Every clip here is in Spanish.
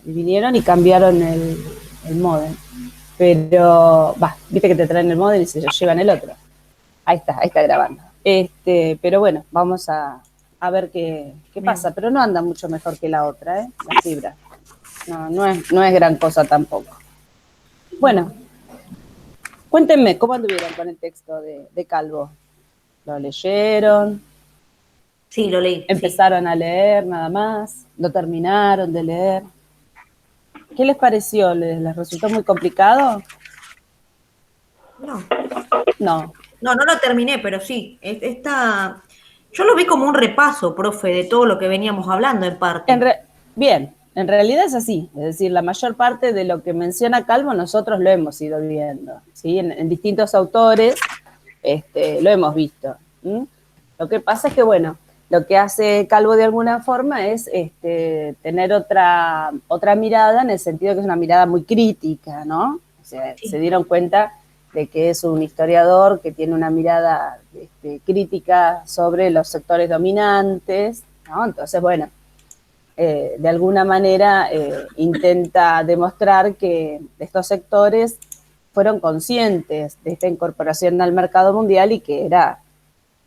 Y vinieron y cambiaron el módem. Pero, viste que te traen el módem y se llevan el otro. Ahí está grabando. Pero bueno, vamos a ver qué Bien. pasa. Pero no anda mucho mejor que la otra, la fibra. No es gran cosa tampoco. Bueno, cuéntenme, ¿cómo anduvieron con el texto de Calvo? ¿Lo leyeron? Sí, lo leí, sí. ¿Empezaron a leer nada más? ¿Lo terminaron de leer? ¿Qué les pareció? ¿Les resultó muy complicado? No, No. no lo terminé, pero sí. Yo lo vi como un repaso, profe, de todo lo que veníamos hablando en En parte. re- Bien, en realidad es así. Es decir, la mayor parte de lo que menciona Calvo nosotros lo hemos ido viendo. ¿Sí? En distintos autores lo hemos visto. ¿Mm? Lo que pasa es que, bueno, lo que hace Calvo de alguna forma es tener otra mirada, en el sentido que es una mirada muy crítica, ¿no? O sea, se Sí. dieron cuenta de que es un historiador que tiene una mirada crítica sobre los sectores dominantes, ¿no? Entonces, bueno, de alguna manera intenta demostrar que estos sectores fueron conscientes de esta incorporación al mercado mundial y que era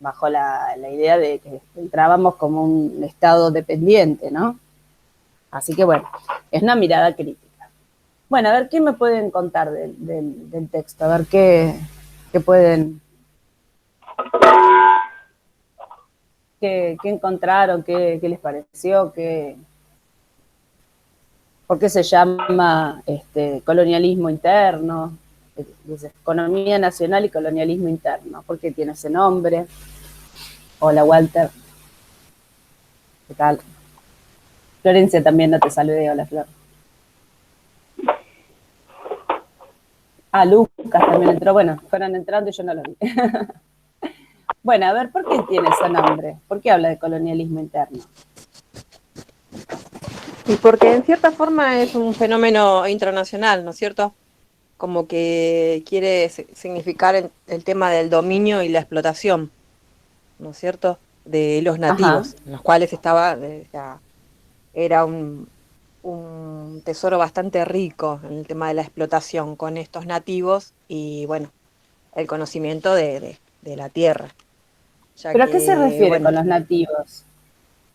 bajo la idea de que entrábamos como un estado dependiente, ¿no? Así que bueno, es una mirada crítica. Bueno, a ver, ¿qué me pueden contar del texto? A ver qué pueden, qué encontraron, qué les pareció, por qué se llama colonialismo interno, dice, economía nacional y colonialismo interno, ¿por qué tiene ese nombre? Hola Walter, ¿qué tal? Florencia también no te saludé, hola Flor. Ah, Lucas también entró, bueno, fueron entrando y yo no lo vi. Bueno, a ver, ¿por qué tiene ese nombre? ¿Por qué habla de colonialismo interno? Y porque en cierta forma es un fenómeno internacional, ¿no es cierto? Como que quiere significar el tema del dominio y la explotación, ¿no es cierto? De los Ajá, nativos, en los cuales estaba, era un tesoro bastante rico en el tema de la explotación con estos nativos y, bueno, el conocimiento de la tierra, ya pero ¿a qué se que, refiere bueno, con los nativos?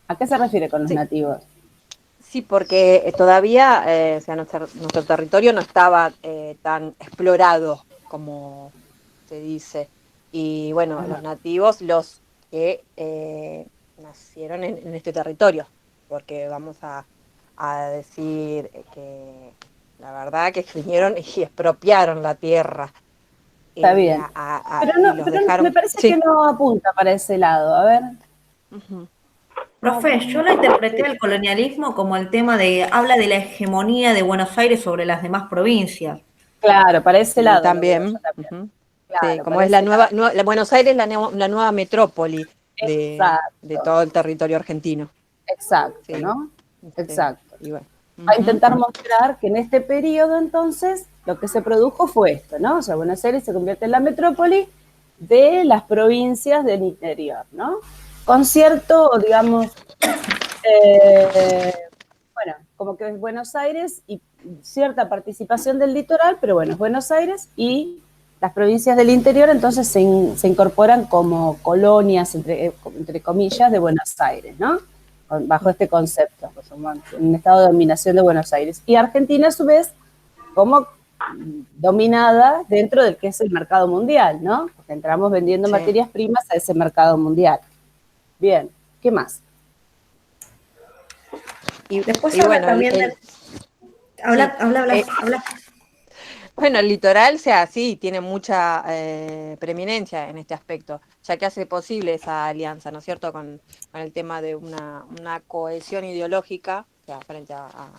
¿A qué se refiere con los sí, nativos? sí, porque todavía o sea, nuestro territorio no estaba tan explorado como se dice. Y bueno, Ajá. los nativos, los que nacieron en este territorio, porque vamos a decir que la verdad que vinieron y expropiaron la tierra Está bien. y los Pero me dejaron. parece que Sí. no apunta para ese lado. A ver, Ujú. no, Profe, yo lo interpreté sí, al colonialismo como el tema habla de la hegemonía de Buenos Aires sobre las demás provincias. claro, para ese Sí, lado lo veo yo también. también. Ujú. Sí, Claro, como para es la ese nueva, lado. Buenos Aires, la nueva metrópoli de Exacto, todo el territorio argentino. exacto, Sí. ¿no? Exacto. Y bueno. A Ujú. intentar mostrar que en este periodo entonces lo que se produjo fue esto, ¿no? O sea, Buenos Aires se convierte en la metrópoli de las provincias del interior, ¿no? Con cierto, digamos, bueno, como que es Buenos Aires y cierta participación del litoral, pero bueno, es Buenos Aires y las provincias del interior entonces se incorporan como colonias, entre comillas, de Buenos Aires, ¿no? Bajo este concepto, pues, un estado de dominación de Buenos Aires. Y Argentina, a su vez, como dominada dentro del que es el mercado mundial, ¿no? Porque entramos vendiendo Sí. materias primas a ese mercado mundial. Bien, ¿qué más? Después Y habla bueno, también sí. habla. Bueno, el litoral, o sea, sí, tiene mucha preeminencia en este aspecto, ya que hace posible esa alianza, ¿no es cierto?, con el tema de una cohesión ideológica, o sea, frente a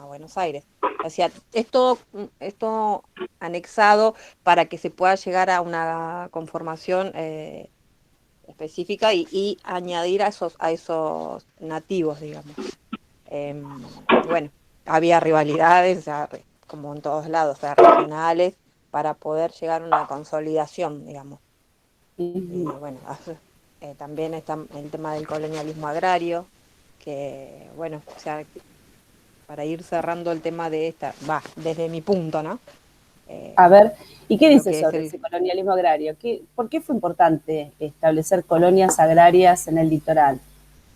Buenos Aires. O sea, es todo anexado para que se pueda llegar a una conformación específica y añadir a esos nativos, digamos. Bueno, había rivalidades, o sea, como en todos lados, o sea, regionales, para poder llegar a una consolidación, digamos. Bueno, también está el tema del colonialismo agrario, que, bueno, o sea, para ir cerrando el tema de desde mi punto, ¿no? A ver, ¿y qué Lo dice que es sobre ese colonialismo agrario? ¿Por qué fue importante establecer colonias agrarias en el litoral?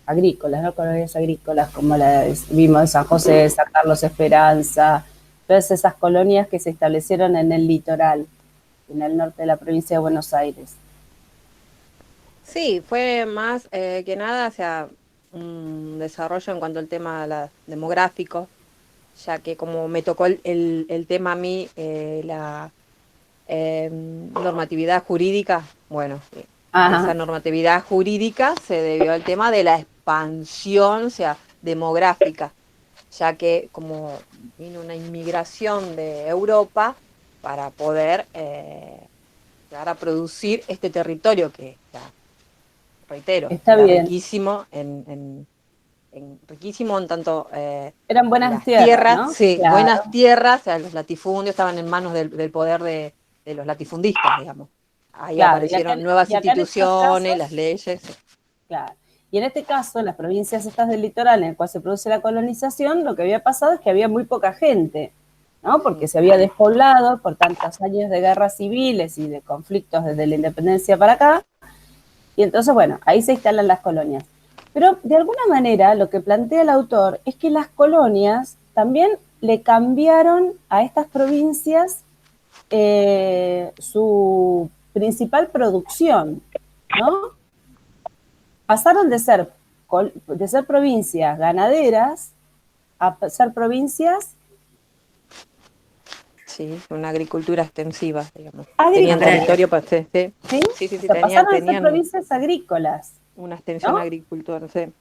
Agrícolas, ¿no? Colonias agrícolas, como las vimos en San José, San Carlos Esperanza, todas esas colonias que se establecieron en el litoral, en el norte de la provincia de Buenos Aires. Sí, fue más que nada hacia un desarrollo en cuanto al tema demográfico, ya que como me tocó el tema a mí, la normatividad jurídica, bueno, esa Ajá, normatividad jurídica se debió al tema de la expansión, o sea, demográfica, ya que como vino una inmigración de Europa para poder llegar a producir este territorio que está, reitero, está era bien. riquísimo riquísimo en tanto Eran buenas las tierras, tierras, ¿no? sí, buenas Claro, tierras, o sea, los latifundios estaban en manos del poder de los latifundistas, digamos. Ahí claro. aparecieron nuevas Y acá en estos instituciones, las casos, leyes. Sí. claro. Y en este caso, en las provincias estas del litoral en el cual se produce la colonización, lo que había pasado es que había muy poca gente, ¿no? Porque Mm. se había despoblado por tantos años de guerras civiles y de conflictos desde la independencia para acá. Y entonces, bueno, ahí se instalan las colonias. Pero de alguna manera lo que plantea el autor es que las colonias también le cambiaron a estas provincias su principal producción, ¿no? Pasaron de ser provincias ganaderas a ser provincias Sí, una agricultura extensiva, digamos. Tenían agrícolas, Agraria. territorio para sí, sí, ¿sí? sí, sí, O sí, sea, pasaron a ser tenían provincias agrícolas, una extensión ¿no? agricultura, sí,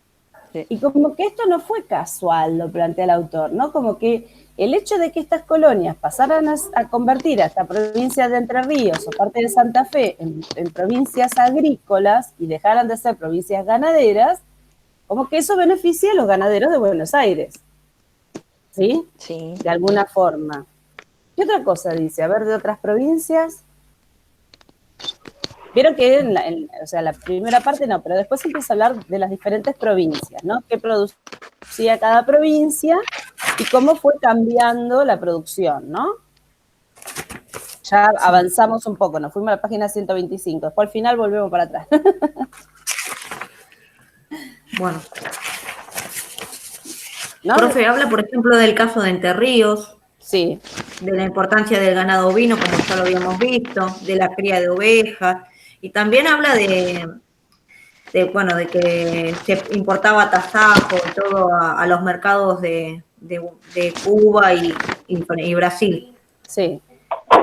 sí, Y como que esto no fue casual, lo plantea el autor, ¿no? Como que el hecho de que estas colonias pasaran a convertir a esta provincia de Entre Ríos o parte de Santa Fe en provincias agrícolas y dejaran de ser provincias ganaderas, como que eso beneficia a los ganaderos de Buenos Aires, ¿sí? sí. De alguna forma. ¿Qué otra cosa dice? A ver, de otras provincias. Vieron que o sea, la primera parte no, pero después empieza a hablar de las diferentes provincias, ¿no? ¿Qué producía cada provincia y cómo fue cambiando la producción, ¿no? Ya Sí. avanzamos un poco, nos fuimos a la página 125, después al final volvemos para atrás. Bueno, ¿No? profe, habla, por ejemplo, del caso de Entre Ríos, Sí, de la importancia del ganado ovino, como ya lo habíamos visto, de la cría de ovejas, y también habla bueno, de que se importaba tasajo y todo a los mercados de Cuba y Brasil. sí.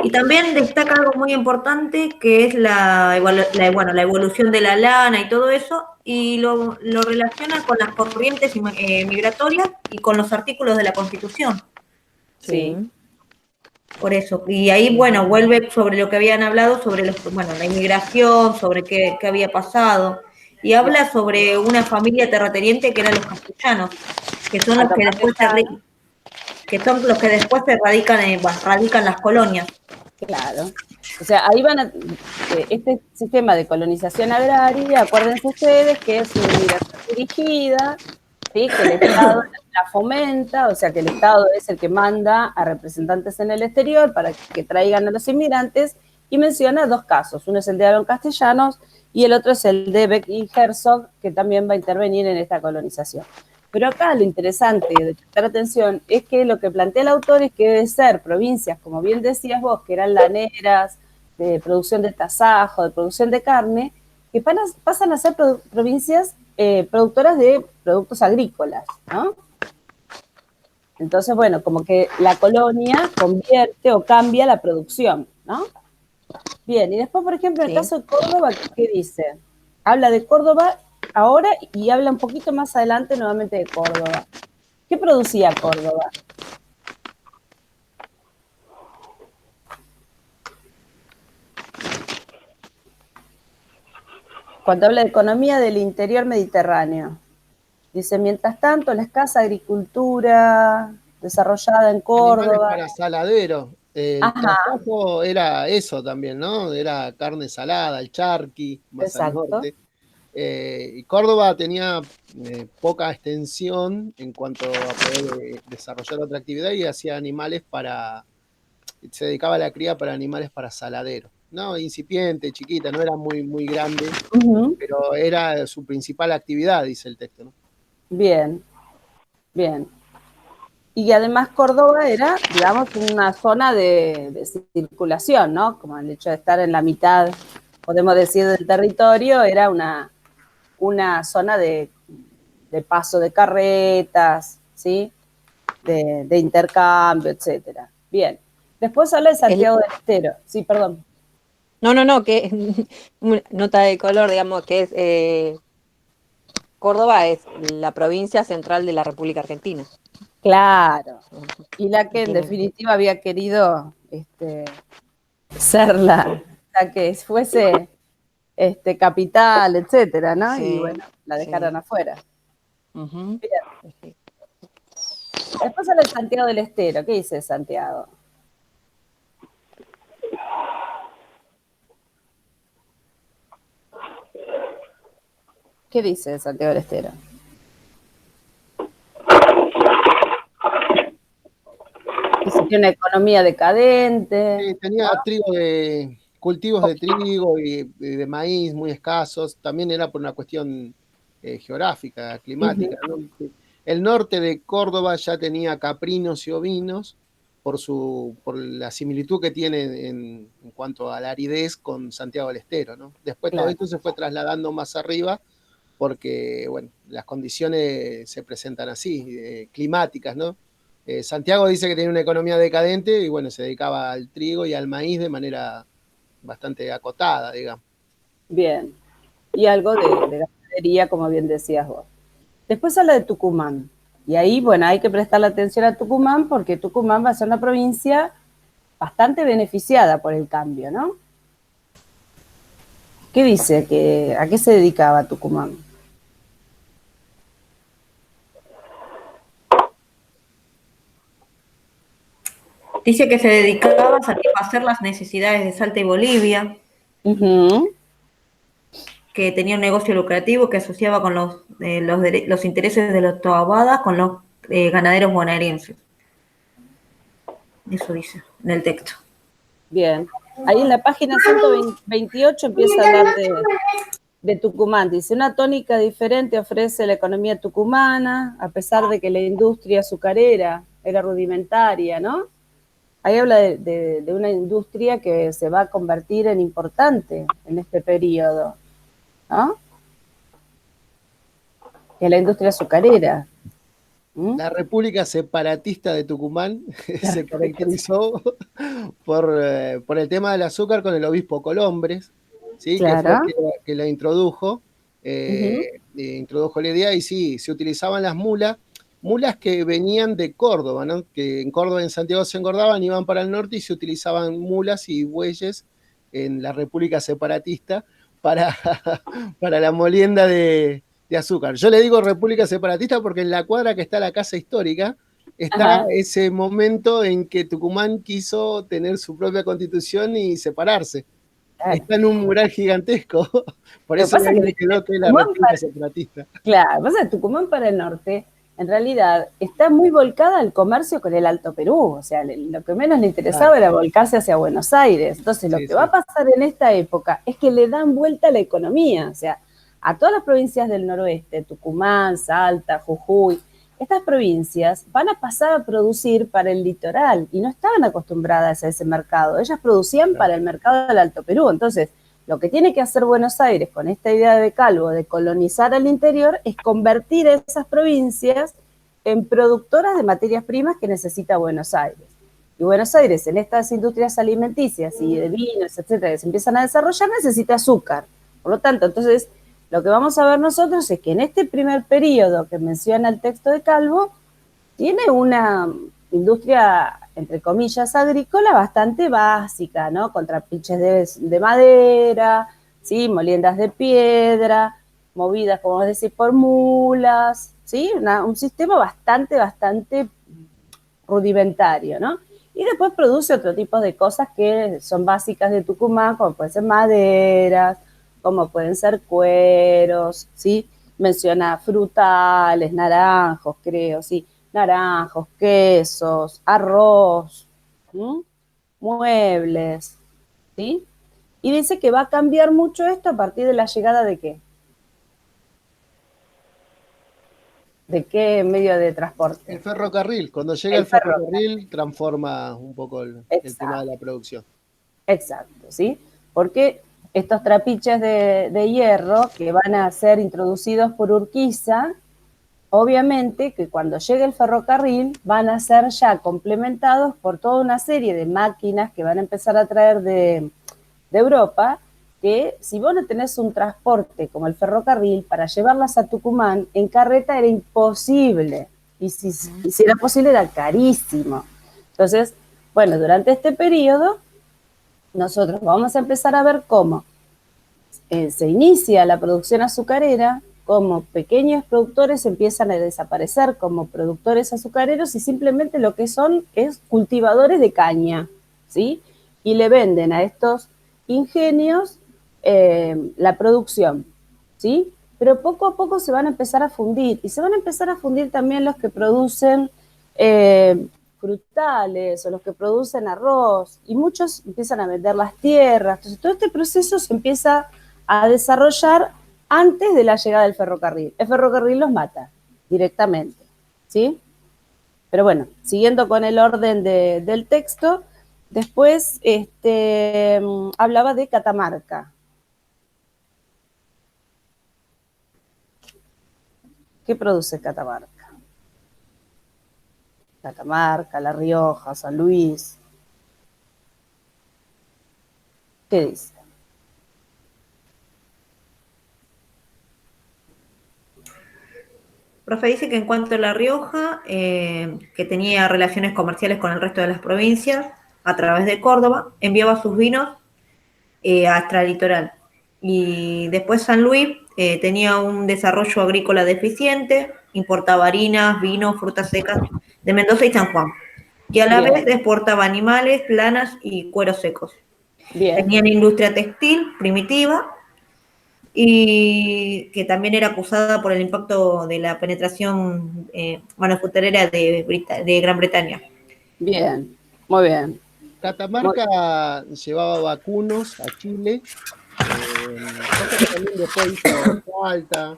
Y también destaca algo muy importante que es bueno, la evolución de la lana y todo eso, y lo relaciona con las corrientes migratorias y con los artículos de la Constitución. Sí, Sí. Por eso. Y ahí, bueno, vuelve sobre lo que habían hablado, sobre bueno, la inmigración, sobre qué había pasado. Y habla sobre una familia terrateniente que eran los castellanos, que son los Pato que después Castellano, que son los que después se radican radican las colonias. claro. O sea, ahí este sistema de colonización agraria, acuérdense ustedes que es una inmigración dirigida, ¿sí? Que el Estado la fomenta, o sea, que el Estado es el que manda a representantes en el exterior para que traigan a los inmigrantes, y menciona dos casos, uno es el de Aaron Castellanos y el otro es el de Becky Herzog, que también va a intervenir en esta colonización. Pero acá lo interesante de prestar atención es que lo que plantea el autor es que debe ser provincias, como bien decías vos, que eran laneras, de producción de tasajo, de producción de carne, que pasan a ser provincias productoras de productos agrícolas, ¿no? Entonces, bueno, como que la colonia convierte o cambia la producción, ¿no? Bien, y después, por ejemplo, el Sí. caso de Córdoba, ¿qué dice? Habla de Córdoba ahora y habla un poquito más adelante nuevamente de Córdoba. ¿Qué producía Córdoba? Cuando habla de economía del interior mediterráneo. Dice, mientras tanto, la escasa agricultura desarrollada en Animales Córdoba. para saladero. El Ajá, tasajo era eso también, ¿no? Era carne salada, el charqui, más al exacto. norte. Y Córdoba tenía poca extensión en cuanto a poder desarrollar otra actividad y hacía animales se dedicaba a la cría para animales para saladero. No, incipiente, chiquita, no era muy grande, pero era su principal actividad, dice el texto, ¿no? Bien, bien. Y además Córdoba era, digamos, una zona de circulación, ¿no? Como el hecho de estar en la mitad, podemos decir, del territorio, era una zona de paso de carretas, ¿sí? De intercambio, etcétera. Bien. Después habla de Santiago del Estero. Sí, perdón. No, que nota de color, digamos, que es Córdoba es la provincia central de la República Argentina. Claro. Y la que en Tiene- definitiva había querido ser la que fuese capital, etcétera, ¿no? Y Sí, bueno, la sí. dejaron afuera. Ujú. Bien. Después habla de Santiago del Estero. ¿Qué dice Santiago? ¿Qué dice Santiago del Estero? Dice que tiene una economía decadente. Tenía cultivos de trigo y de maíz muy escasos. También era por una cuestión geográfica, climática, ¿no? El norte de Córdoba ya tenía caprinos y ovinos por la similitud que tiene en cuanto a la aridez con Santiago del Estero, ¿no? Después todo Claro. esto se fue trasladando más arriba porque, bueno, las condiciones se presentan así, climáticas, ¿no? Santiago dice que tenía una economía decadente y, bueno, se dedicaba al trigo y al maíz de manera bastante acotada, digamos. Bien. Y algo de ganadería, como bien decías vos. Después habla de Tucumán. Y ahí, bueno, hay que prestarle atención a Tucumán porque Tucumán va a ser una provincia bastante beneficiada por el cambio, ¿no? ¿Qué dice? ¿A qué se dedicaba Tucumán? Dice que se dedicaba a satisfacer las necesidades de Salta y Bolivia, que tenía un negocio lucrativo que asociaba con los intereses de los toabadas con los ganaderos bonaerenses. Eso dice en el texto. Bien. Ahí en la página 128 empieza a hablar de Tucumán. Dice, una tónica diferente ofrece la economía tucumana, a pesar de que la industria azucarera era rudimentaria, ¿no? Ahí habla de una industria que se va a convertir en importante en este periodo, ¿no? Que es la industria azucarera. La República Separatista de Tucumán se caracterizó por el tema del azúcar con el obispo Colombres, ¿sí? Claro. Que fue que la introdujo la idea y sí, se utilizaban las mulas que venían de Córdoba, ¿no? Que en Córdoba, en Santiago se engordaban, iban para el norte y se utilizaban mulas y bueyes en la República Separatista para, para la molienda de azúcar. Yo le digo República Separatista porque en la cuadra que está la casa histórica está ese momento en que Tucumán quiso tener su propia constitución y separarse. Claro. Está en un mural gigantesco. Por eso me quedó que es la República Separatista. Claro, pasa que Tucumán para el norte, en realidad, está muy volcada al comercio con el Alto Perú. O sea, lo que menos le interesaba era volcarse hacia Buenos Aires. Entonces, lo que va a pasar en esta época es que le dan vuelta a la economía. O sea, a todas las provincias del noroeste, Tucumán, Salta, Jujuy, estas provincias van a pasar a producir para el litoral y no estaban acostumbradas a ese mercado. Ellas producían para el mercado del Alto Perú. Entonces, lo que tiene que hacer Buenos Aires con esta idea de Calvo de colonizar al interior es convertir esas provincias en productoras de materias primas que necesita Buenos Aires. Y Buenos Aires, en estas industrias alimenticias y de vinos, etcétera, que se empiezan a desarrollar, necesita azúcar. Por lo tanto, entonces, lo que vamos a ver nosotros es que en este primer periodo que menciona el texto de Calvo, tiene una industria, entre comillas, agrícola bastante básica, ¿no? Con trapiches de madera, ¿sí? Moliendas de piedra, movidas, como vos decís, por mulas, ¿sí? Un sistema bastante rudimentario, ¿no? Y después produce otro tipo de cosas que son básicas de Tucumán, como pueden ser maderas, como pueden ser cueros, ¿sí? Menciona frutales, naranjos, creo, ¿sí? Naranjos, quesos, arroz, ¿m? Muebles, ¿sí? Y dice que va a cambiar mucho esto a partir de la llegada de ¿qué? ¿De qué medio de transporte? El ferrocarril, cuando llega El el ferrocarril. ferrocarril transforma un poco el tema de Exacto, la producción. exacto, ¿sí? Porque estos trapiches de hierro que van a ser introducidos por Urquiza, obviamente que cuando llegue el ferrocarril van a ser ya complementados por toda una serie de máquinas que van a empezar a traer de Europa, que si vos no tenés un transporte como el ferrocarril, para llevarlas a Tucumán, en carreta era imposible. Y si era posible, era carísimo. Entonces, bueno, durante este periodo, nosotros vamos a empezar a ver cómo se inicia la producción azucarera, cómo pequeños productores empiezan a desaparecer como productores azucareros y simplemente lo que son es cultivadores de caña, ¿sí? Y le venden a estos ingenios la producción, ¿sí? Pero poco a poco se van a empezar a fundir y se van a empezar a fundir también los que producen frutales o los que producen arroz y muchos empiezan a vender las tierras. Entonces todo este proceso se empieza a desarrollar antes de la llegada del ferrocarril. El ferrocarril los mata directamente, ¿sí? Pero bueno, siguiendo con el orden del texto, después hablaba de Catamarca. ¿Qué produce Catamarca? Catamarca, La Rioja, San Luis. ¿Qué dice? Profe dice que en cuanto a La Rioja, que tenía relaciones comerciales con el resto de las provincias, a través de Córdoba, enviaba sus vinos hasta el litoral. Y después San Luis tenía un desarrollo agrícola deficiente, importaba harinas, vinos, frutas secas de Mendoza y San Juan, que a la Bien, vez exportaba animales, lanas y cueros secos. bien, Tenían industria textil primitiva y que también era acusada por el impacto de la penetración manufacturera de Gran Bretaña. bien, muy bien. Muy, Catamarca llevaba vacunos a Chile, cosa que también después hizo Salta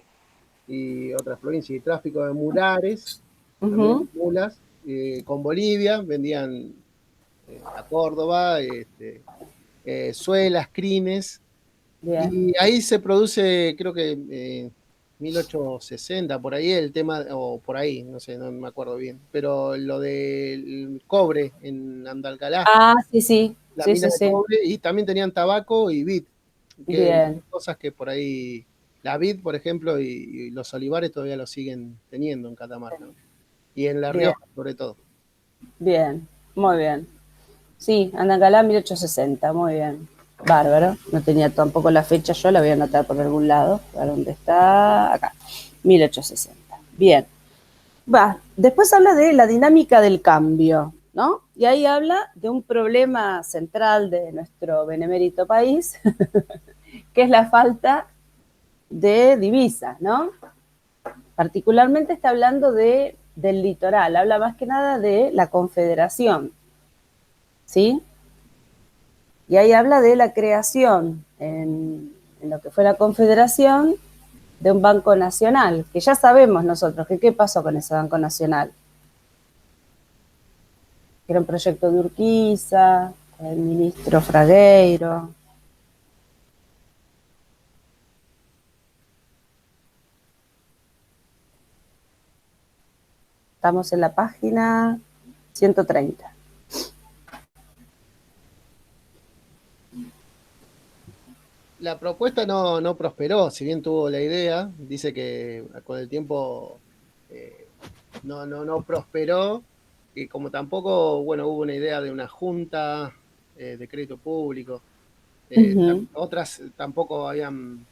y otras provincias, y tráfico de mulares, también uh-huh, mulas, con Bolivia, vendían a Córdoba, suelas, crines, bien. y ahí se produce, creo que 1860, por ahí el tema, o por ahí, no sé, no me acuerdo bien, pero lo del cobre en Andalgalá, Ah, sí, sí, la sí, mina sí, de sí. cobre, y también tenían tabaco y vid, que Bien, cosas que por ahí, la vid, por ejemplo, y los olivares todavía lo siguen teniendo en Catamarca, ¿no? Y en La bien, Rioja, sobre todo. bien, muy bien. Sí, Andancalá 1860, muy bien. Bárbaro. No tenía tampoco la fecha, yo la voy a anotar por algún lado. ¿A dónde está? Acá. 1860. Bien. Va. Después habla de la dinámica del cambio, ¿no? Y ahí habla de un problema central de nuestro benemérito país, que es la falta de divisas, ¿no? Particularmente está hablando del litoral, habla más que nada de la confederación, ¿sí? Y ahí habla de la creación en lo que fue la confederación de un banco nacional, que ya sabemos nosotros que qué pasó con ese banco nacional. Era un proyecto de Urquiza, el ministro Fragueiro. Estamos en la página 130. La propuesta no prosperó, si bien tuvo la idea, dice que con el tiempo no prosperó, y como tampoco, bueno, hubo una idea de una junta de crédito público, Uh-huh. otras tampoco habían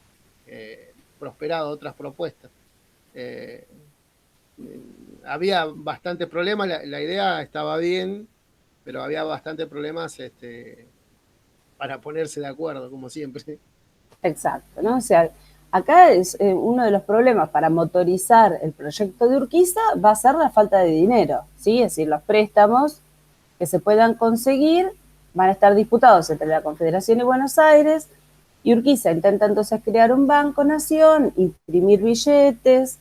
prosperado, otras propuestas. Eh, Había bastante problemas, la idea estaba bien, pero había bastantes problemas para ponerse de acuerdo, como siempre. Exacto, ¿no? O sea, acá es uno de los problemas para motorizar el proyecto de Urquiza va a ser la falta de dinero, ¿sí? Es decir, los préstamos que se puedan conseguir van a estar disputados entre la Confederación y Buenos Aires, y Urquiza intenta entonces crear un banco nación, imprimir billetes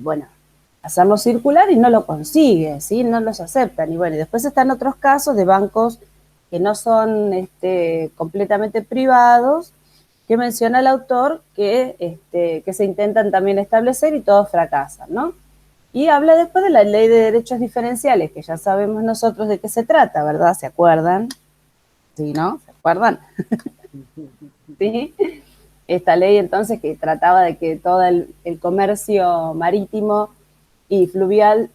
bueno, hacerlo circular y no lo consigue, ¿sí? No los aceptan. Y bueno, y después están otros casos de bancos que no son completamente privados, que menciona el autor que se intentan también establecer y todos fracasan, ¿no? Y habla después de la ley de derechos diferenciales, que ya sabemos nosotros de qué se trata, ¿verdad? ¿Se acuerdan? Sí, ¿no? ¿Se acuerdan? ¿Sí? Esta ley entonces que trataba de que todo el comercio marítimo y fluvial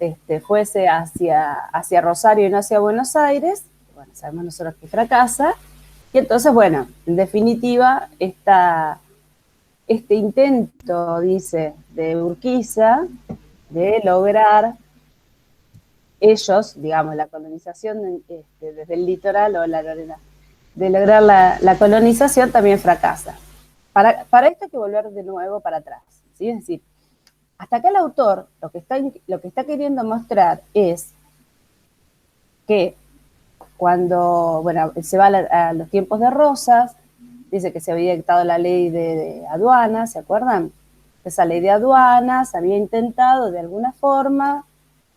fuese hacia Rosario y no hacia Buenos Aires. Bueno, sabemos nosotros que fracasa. Y entonces, bueno, en definitiva, este intento, dice, de Urquiza, de lograr ellos, digamos, la colonización desde el litoral o la Lorena, de lograr la colonización también fracasa. Para esto hay que volver de nuevo para atrás, ¿sí? Es decir, hasta acá el autor lo que está queriendo mostrar es que cuando, bueno, se va a los tiempos de Rosas, dice que se había dictado la ley de aduanas, ¿se acuerdan? Esa ley de aduanas había intentado de alguna forma,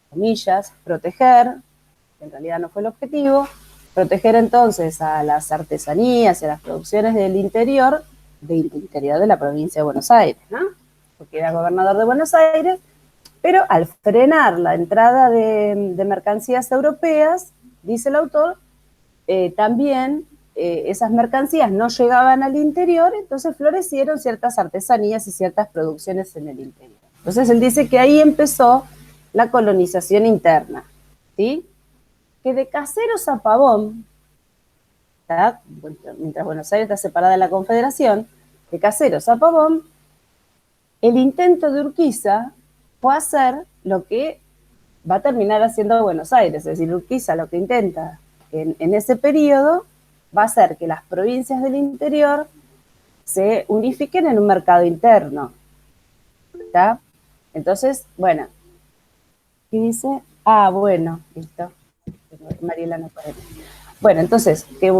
comillas, proteger, que en realidad no fue el objetivo, proteger entonces a las artesanías y a las producciones del interior de la provincia de Buenos Aires, ¿no? Porque era gobernador de Buenos Aires, pero al frenar la entrada de mercancías europeas, dice el autor, también esas mercancías no llegaban al interior, entonces florecieron ciertas artesanías y ciertas producciones en el interior. Entonces él dice que ahí empezó la colonización interna, ¿sí? Que de Caseros a Pavón, ¿tá? Mientras Buenos Aires está separada de la Confederación, de Caseros a Pavón, el intento de Urquiza fue hacer lo que va a terminar haciendo Buenos Aires, es decir, Urquiza lo que intenta en ese periodo va a hacer que las provincias del interior se unifiquen en un mercado interno, ¿está? Entonces, bueno, ¿qué dice? Ah, bueno, listo. Mariela no puede. Bueno, entonces, que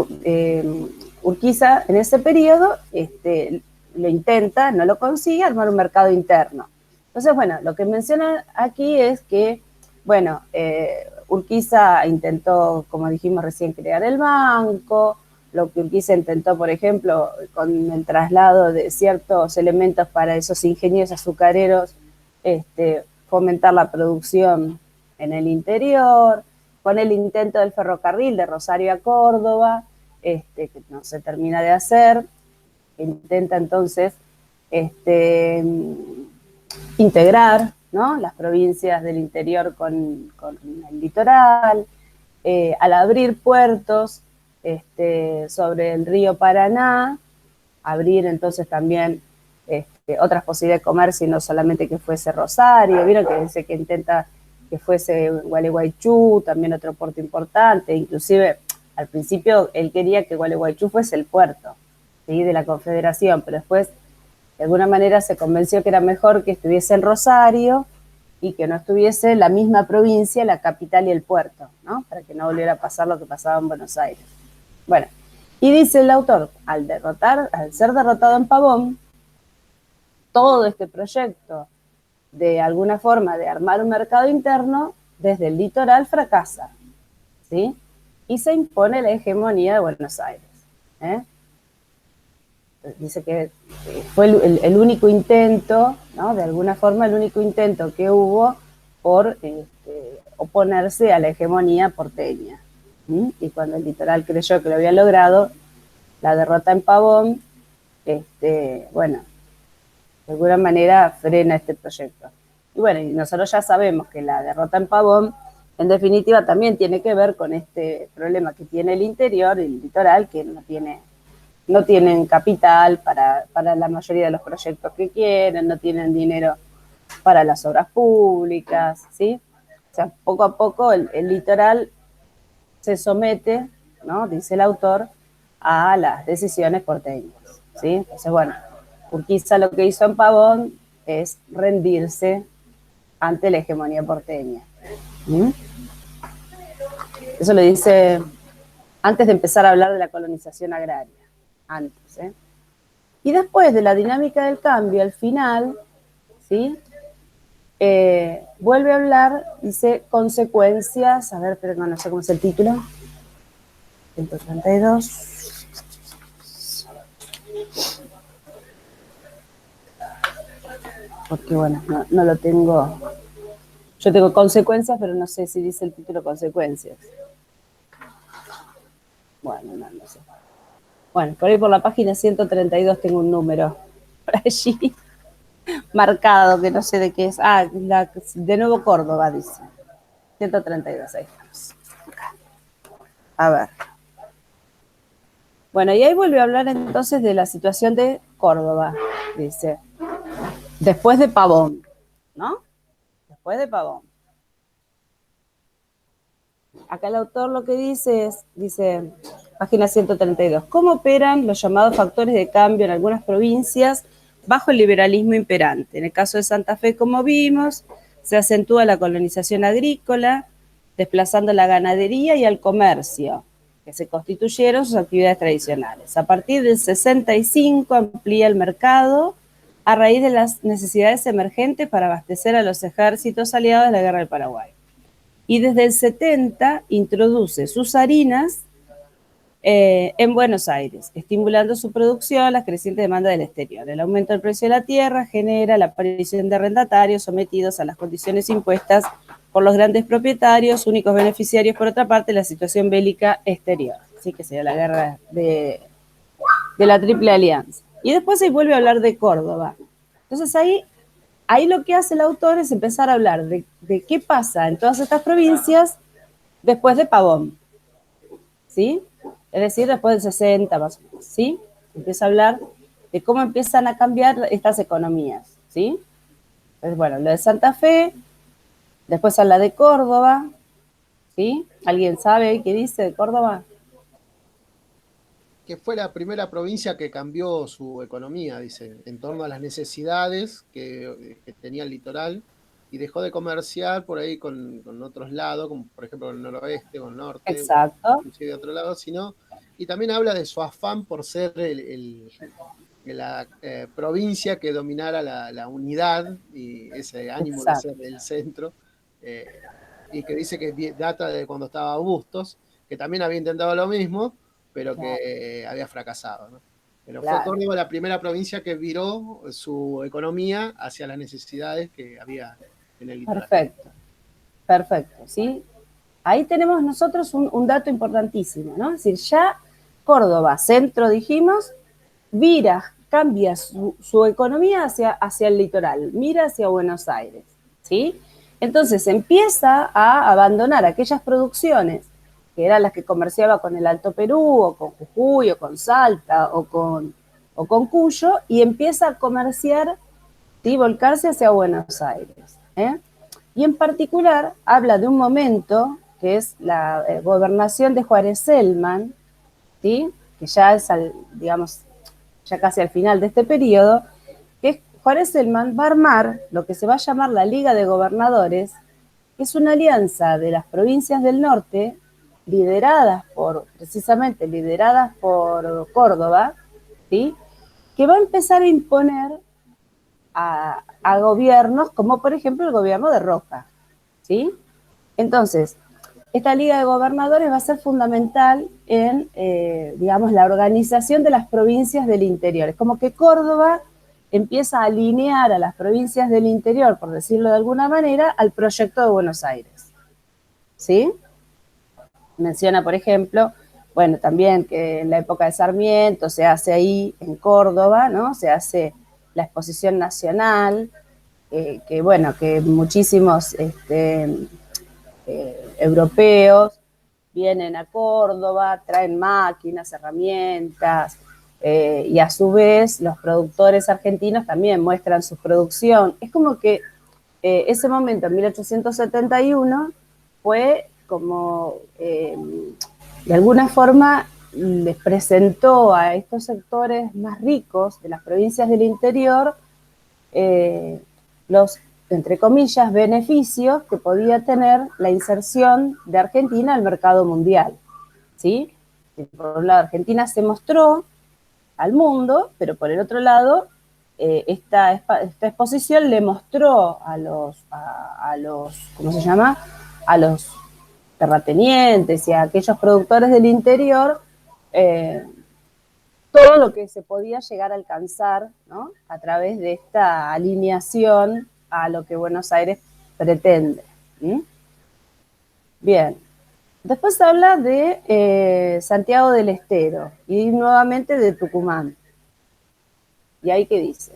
Urquiza en ese periodo lo intenta, no lo consigue, armar un mercado interno. Entonces, bueno, lo que menciona aquí es que, bueno, Urquiza intentó, como dijimos recién, crear el banco, lo que Urquiza intentó, por ejemplo, con el traslado de ciertos elementos para esos ingenios azucareros, fomentar la producción en el interior, con el intento del ferrocarril de Rosario a Córdoba, que no se termina de hacer, intenta entonces integrar, ¿no?, las provincias del interior con el litoral, al abrir puertos sobre el río Paraná, abrir entonces también otras posibilidades de comercio y no solamente que fuese Rosario, vieron que dice que intenta que fuese Gualeguaychú, también otro puerto importante, inclusive al principio él quería que Gualeguaychú fuese el puerto, ¿sí?, de la Confederación, pero después de alguna manera se convenció que era mejor que estuviese en Rosario y que no estuviese la misma provincia, la capital y el puerto, ¿no?, para que no volviera a pasar lo que pasaba en Buenos Aires. Bueno, y dice el autor, al ser derrotado en Pavón, todo este proyecto de alguna forma de armar un mercado interno desde el litoral fracasa, ¿sí? Y se impone la hegemonía de Buenos Aires, ¿eh? Dice que fue el único intento, ¿no?, de alguna forma el único intento que hubo por oponerse a la hegemonía porteña. ¿Sí? Y cuando el litoral creyó que lo había logrado, la derrota en Pavón, bueno, de alguna manera frena este proyecto. Y bueno, y nosotros ya sabemos que la derrota en Pavón, en definitiva, también tiene que ver con este problema que tiene el interior, el litoral, que no tienen capital para la mayoría de los proyectos que quieren, no tienen dinero para las obras públicas, ¿sí? O sea, poco a poco el litoral se somete, ¿no?, dice el autor, a las decisiones porteñas. ¿sí? Entonces, bueno, Urquiza lo que hizo en Pavón es rendirse ante la hegemonía porteña. ¿Mm? Eso lo dice antes de empezar a hablar de la colonización agraria, antes, ¿eh? Y después de la dinámica del cambio, al final, ¿sí? Vuelve a hablar, dice, consecuencias, a ver, pero no sé cómo es el título, 132. Porque bueno, no lo tengo, yo tengo consecuencias, pero no sé si dice el título consecuencias. Bueno, no sé. Bueno, por ahí por la página 132 tengo un número por allí marcado, que no sé de qué es. Ah, de nuevo Córdoba, dice. 132, ahí estamos. A ver. Bueno, y ahí vuelve a hablar entonces de la situación de Córdoba, dice. Después de Pavón, ¿no? Después de Pavón. Acá el autor lo que dice, página 132, ¿cómo operan los llamados factores de cambio en algunas provincias bajo el liberalismo imperante? En el caso de Santa Fe, como vimos, se acentúa la colonización agrícola, desplazando la ganadería y al comercio, que se constituyeron sus actividades tradicionales. A partir del 65 amplía el mercado a raíz de las necesidades emergentes para abastecer a los ejércitos aliados de la Guerra del Paraguay. Y desde el 70 introduce sus harinas en Buenos Aires, estimulando su producción, la creciente demanda del exterior. El aumento del precio de la tierra genera la aparición de arrendatarios sometidos a las condiciones impuestas por los grandes propietarios, únicos beneficiarios, por otra parte, la situación bélica exterior. Así que sería la guerra de la Triple Alianza. Y después se vuelve a hablar de Córdoba. Entonces ahí lo que hace el autor es empezar a hablar de qué pasa en todas estas provincias después de Pavón, ¿sí? Es decir, después del 60 más o menos, ¿sí? Empieza a hablar de cómo empiezan a cambiar estas economías, ¿sí? Entonces, bueno, lo de Santa Fe, después habla de Córdoba, ¿sí? ¿Alguien sabe qué dice de Córdoba? Que fue la primera provincia que cambió su economía, dice, en torno a las necesidades que tenía el litoral, y dejó de comerciar por ahí con otros lados, como por ejemplo el noroeste o el norte, Exacto. inclusive de otro lado, y también habla de su afán por ser la provincia que dominara la unidad y ese ánimo de ser del centro, y que dice que data de cuando estaba Bustos, que también había intentado lo mismo, pero que había fracasado, ¿no? Pero fue Córdoba la primera provincia que viró su economía hacia las necesidades que había en el litoral. Perfecto, ¿sí? Ahí tenemos nosotros un dato importantísimo, ¿no? Es decir, ya Córdoba, centro, dijimos, cambia su economía hacia el litoral, mira hacia Buenos Aires, ¿sí? Entonces empieza a abandonar aquellas producciones que eran las que comerciaba con el Alto Perú, o con Jujuy, o con Salta, o con Cuyo, y empieza a comerciar, ¿sí? Volcarse hacia Buenos Aires, ¿eh? Y en particular habla de un momento que es la gobernación de Juárez Celman, ¿sí? Que ya es, digamos, ya casi al final de este periodo, que Juárez Celman va a armar lo que se va a llamar la Liga de Gobernadores, que es una alianza de las provincias del norte, precisamente lideradas por Córdoba, ¿sí? Que va a empezar a imponer a gobiernos, como por ejemplo el gobierno de Roca, ¿sí? Entonces, esta Liga de Gobernadores va a ser fundamental en, digamos, la organización de las provincias del interior. Es como que Córdoba empieza a alinear a las provincias del interior, por decirlo de alguna manera, al proyecto de Buenos Aires, ¿sí? Menciona, por ejemplo, bueno, también que en la época de Sarmiento se hace ahí en Córdoba, ¿no? Se hace la Exposición Nacional, que bueno, que muchísimos europeos vienen a Córdoba, traen máquinas, herramientas, y a su vez los productores argentinos también muestran su producción. Es como que ese momento, en 1871, fue como, de alguna forma, les presentó a estos sectores más ricos de las provincias del interior los, entre comillas, beneficios que podía tener la inserción de Argentina al mercado mundial, ¿sí? Por un lado, Argentina se mostró al mundo, pero por el otro lado, esta exposición le mostró a los, ¿cómo se llama? A los terratenientes y a aquellos productores del interior, todo lo que se podía llegar a alcanzar, ¿no? A través de esta alineación a lo que Buenos Aires pretende. ¿Sí? Bien. Después habla de Santiago del Estero y nuevamente de Tucumán. ¿Y ahí qué dice?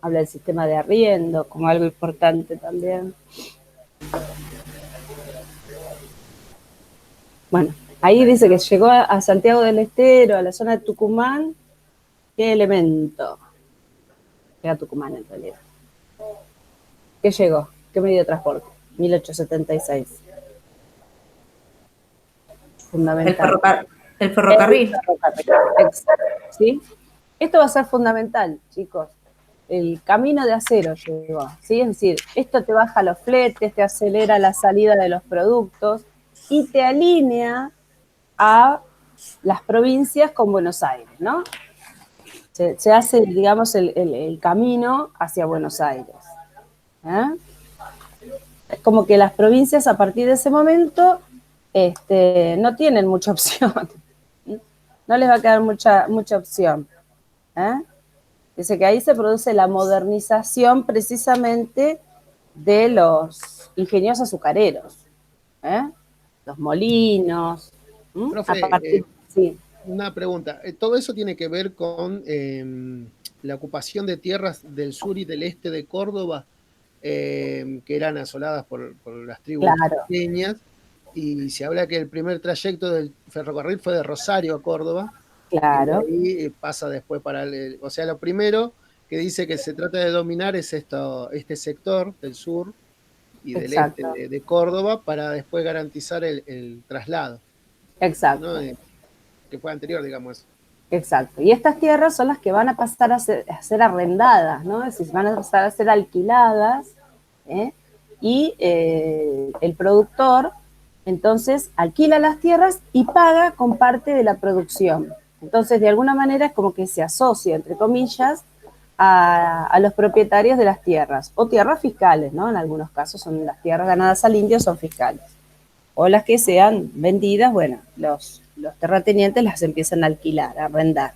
Habla del sistema de arriendo como algo importante también. Bueno, ahí dice que llegó a Santiago del Estero, a la zona de Tucumán. ¿Qué elemento? Llega a Tucumán en realidad. ¿Qué llegó? ¿Qué medio de transporte? 1876. Fundamental. El ferrocarril. Exacto, ¿sí? Esto va a ser fundamental, chicos. El camino de acero llegó, ¿sí? Es decir, esto te baja los fletes, te acelera la salida de los productos y te alinea a las provincias con Buenos Aires, ¿no? Se hace, digamos, el camino hacia Buenos Aires. Es como que las provincias a partir de ese momento no tienen mucha opción. No les va a quedar mucha opción. Dice que ahí se produce la modernización precisamente de los ingenios azucareros, los molinos. Profe, sí. Una pregunta. Todo eso tiene que ver con la ocupación de tierras del sur y del este de Córdoba, que eran asoladas por las tribus pequeñas, y se habla que el primer trayecto del ferrocarril fue de Rosario a Córdoba. Claro. Y pasa después para o sea, lo primero que dice que se trata de dominar es este sector del sur y del este de Córdoba para después garantizar el traslado. Exacto. ¿No? Que fue anterior, digamos. Exacto. Y estas tierras son las que van a pasar a ser arrendadas, ¿no? Es decir, van a pasar a ser alquiladas, y el productor entonces alquila las tierras y paga con parte de la producción. Entonces, de alguna manera es como que se asocia, entre comillas, a los propietarios de las tierras, o tierras fiscales, ¿no? En algunos casos son las tierras ganadas al indio, son fiscales. O las que sean vendidas, bueno, los terratenientes las empiezan a alquilar, a arrendar.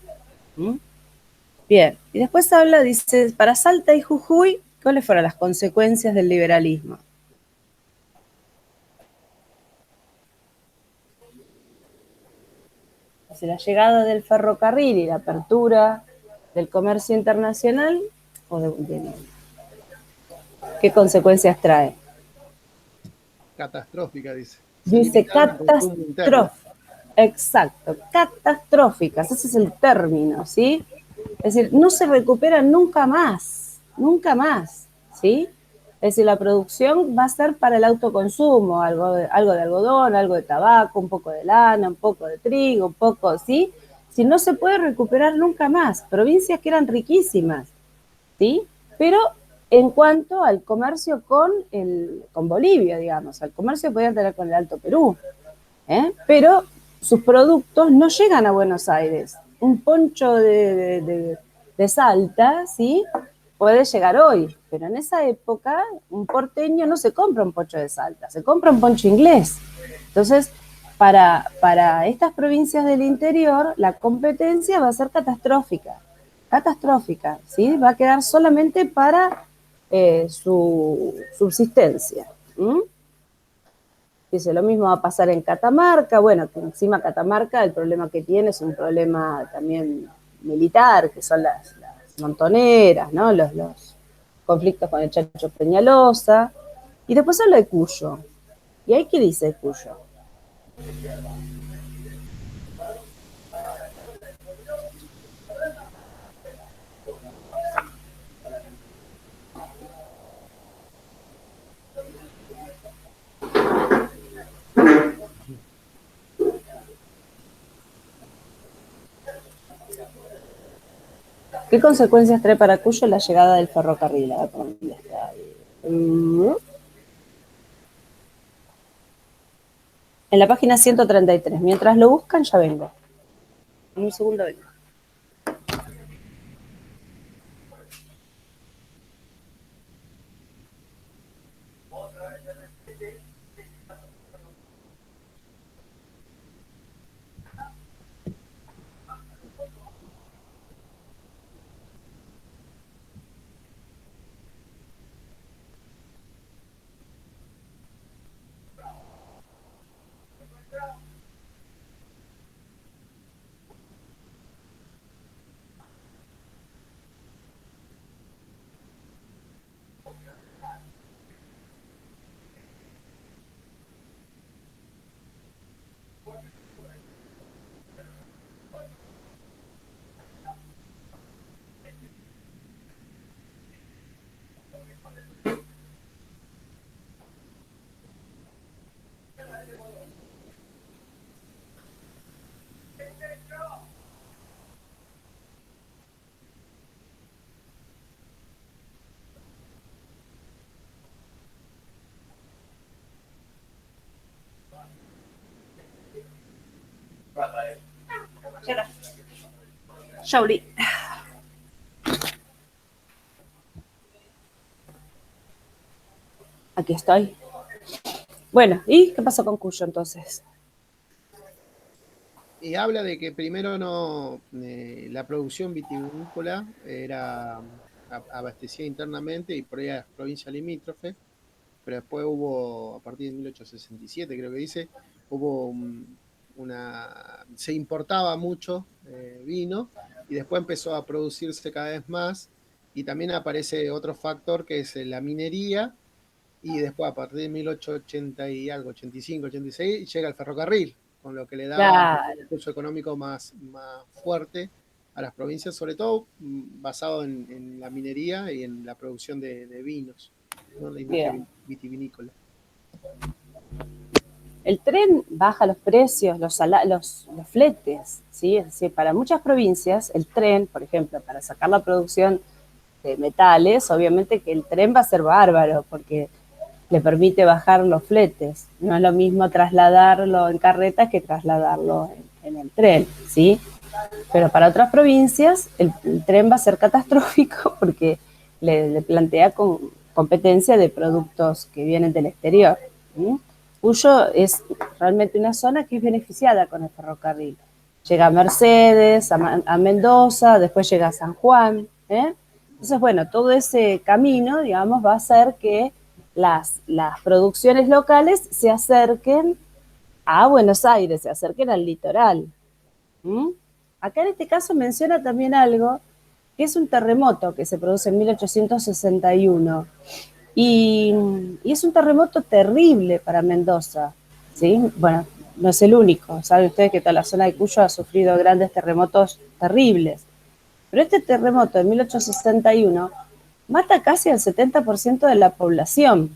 Bien, y después habla, dice, para Salta y Jujuy, ¿cuáles fueron las consecuencias del liberalismo? La llegada del ferrocarril y la apertura del comercio internacional, ¿qué consecuencias trae? Catastrófica, dice. Dice catastrófica. Exacto, catastróficas, ese es el término, ¿sí? Es decir, no se recuperan nunca más, ¿sí? Es decir, la producción va a ser para el autoconsumo, algo de algodón, algo de tabaco, un poco de lana, un poco de trigo, un poco, ¿sí? Si no se puede recuperar nunca más. Provincias que eran riquísimas, ¿sí? Pero en cuanto al comercio con Bolivia, digamos, al comercio podían tener con el Alto Perú, pero sus productos no llegan a Buenos Aires. Un poncho de Salta, ¿sí? Puede llegar hoy, pero en esa época un porteño no se compra un poncho de Salta, se compra un poncho inglés. Entonces, para estas provincias del interior, la competencia va a ser catastrófica, ¿sí? Va a quedar solamente para su subsistencia. Dice, lo mismo va a pasar en Catamarca, bueno, que encima Catamarca el problema que tiene es un problema también militar, que son las montoneras, ¿no? Los conflictos con el Chacho Peñalosa. Y después habla de Cuyo. ¿Y ahí qué dice Cuyo? ¿Qué consecuencias trae para Cuyo la llegada del ferrocarril? A ver, ¿dónde está? En la página 133. Mientras lo buscan, ya vengo. En un segundo vengo. Ya volví. Aquí estoy. Bueno, ¿y qué pasó con Cuyo entonces? Y habla de que primero no la producción vitivinícola era abastecida internamente y por ahí a las provincias limítrofes, pero después hubo, a partir de 1867 creo que dice, hubo se importaba mucho vino y después empezó a producirse cada vez más y también aparece otro factor que es la minería y después a partir de 1880 y algo, 85, 86, llega el ferrocarril, con lo que le daba Claro. un impulso económico más fuerte a las provincias, sobre todo basado en la minería y en la producción de vinos, ¿no? La industria Bien. vitivinícola. El tren baja los precios, los fletes, ¿sí? Es decir, para muchas provincias, el tren, por ejemplo, para sacar la producción de metales, obviamente que el tren va a ser bárbaro, porque le permite bajar los fletes. No es lo mismo trasladarlo en carretas que trasladarlo en el tren, ¿sí? Pero para otras provincias el tren va a ser catastrófico porque le plantea competencia de productos que vienen del exterior. ¿Sí? Cuyo es realmente una zona que es beneficiada con el ferrocarril. Llega a Mercedes, a Mendoza, después llega a San Juan. Entonces, bueno, todo ese camino, digamos, va a hacer que las producciones locales se acerquen a Buenos Aires, se acerquen al litoral. ¿Mm? Acá en este caso menciona también algo que es un terremoto que se produce en 1861 y es un terremoto terrible para Mendoza, ¿sí? Bueno, no es el único, saben ustedes que toda la zona de Cuyo ha sufrido grandes terremotos terribles, pero este terremoto de 1861 mata casi al 70% de la población,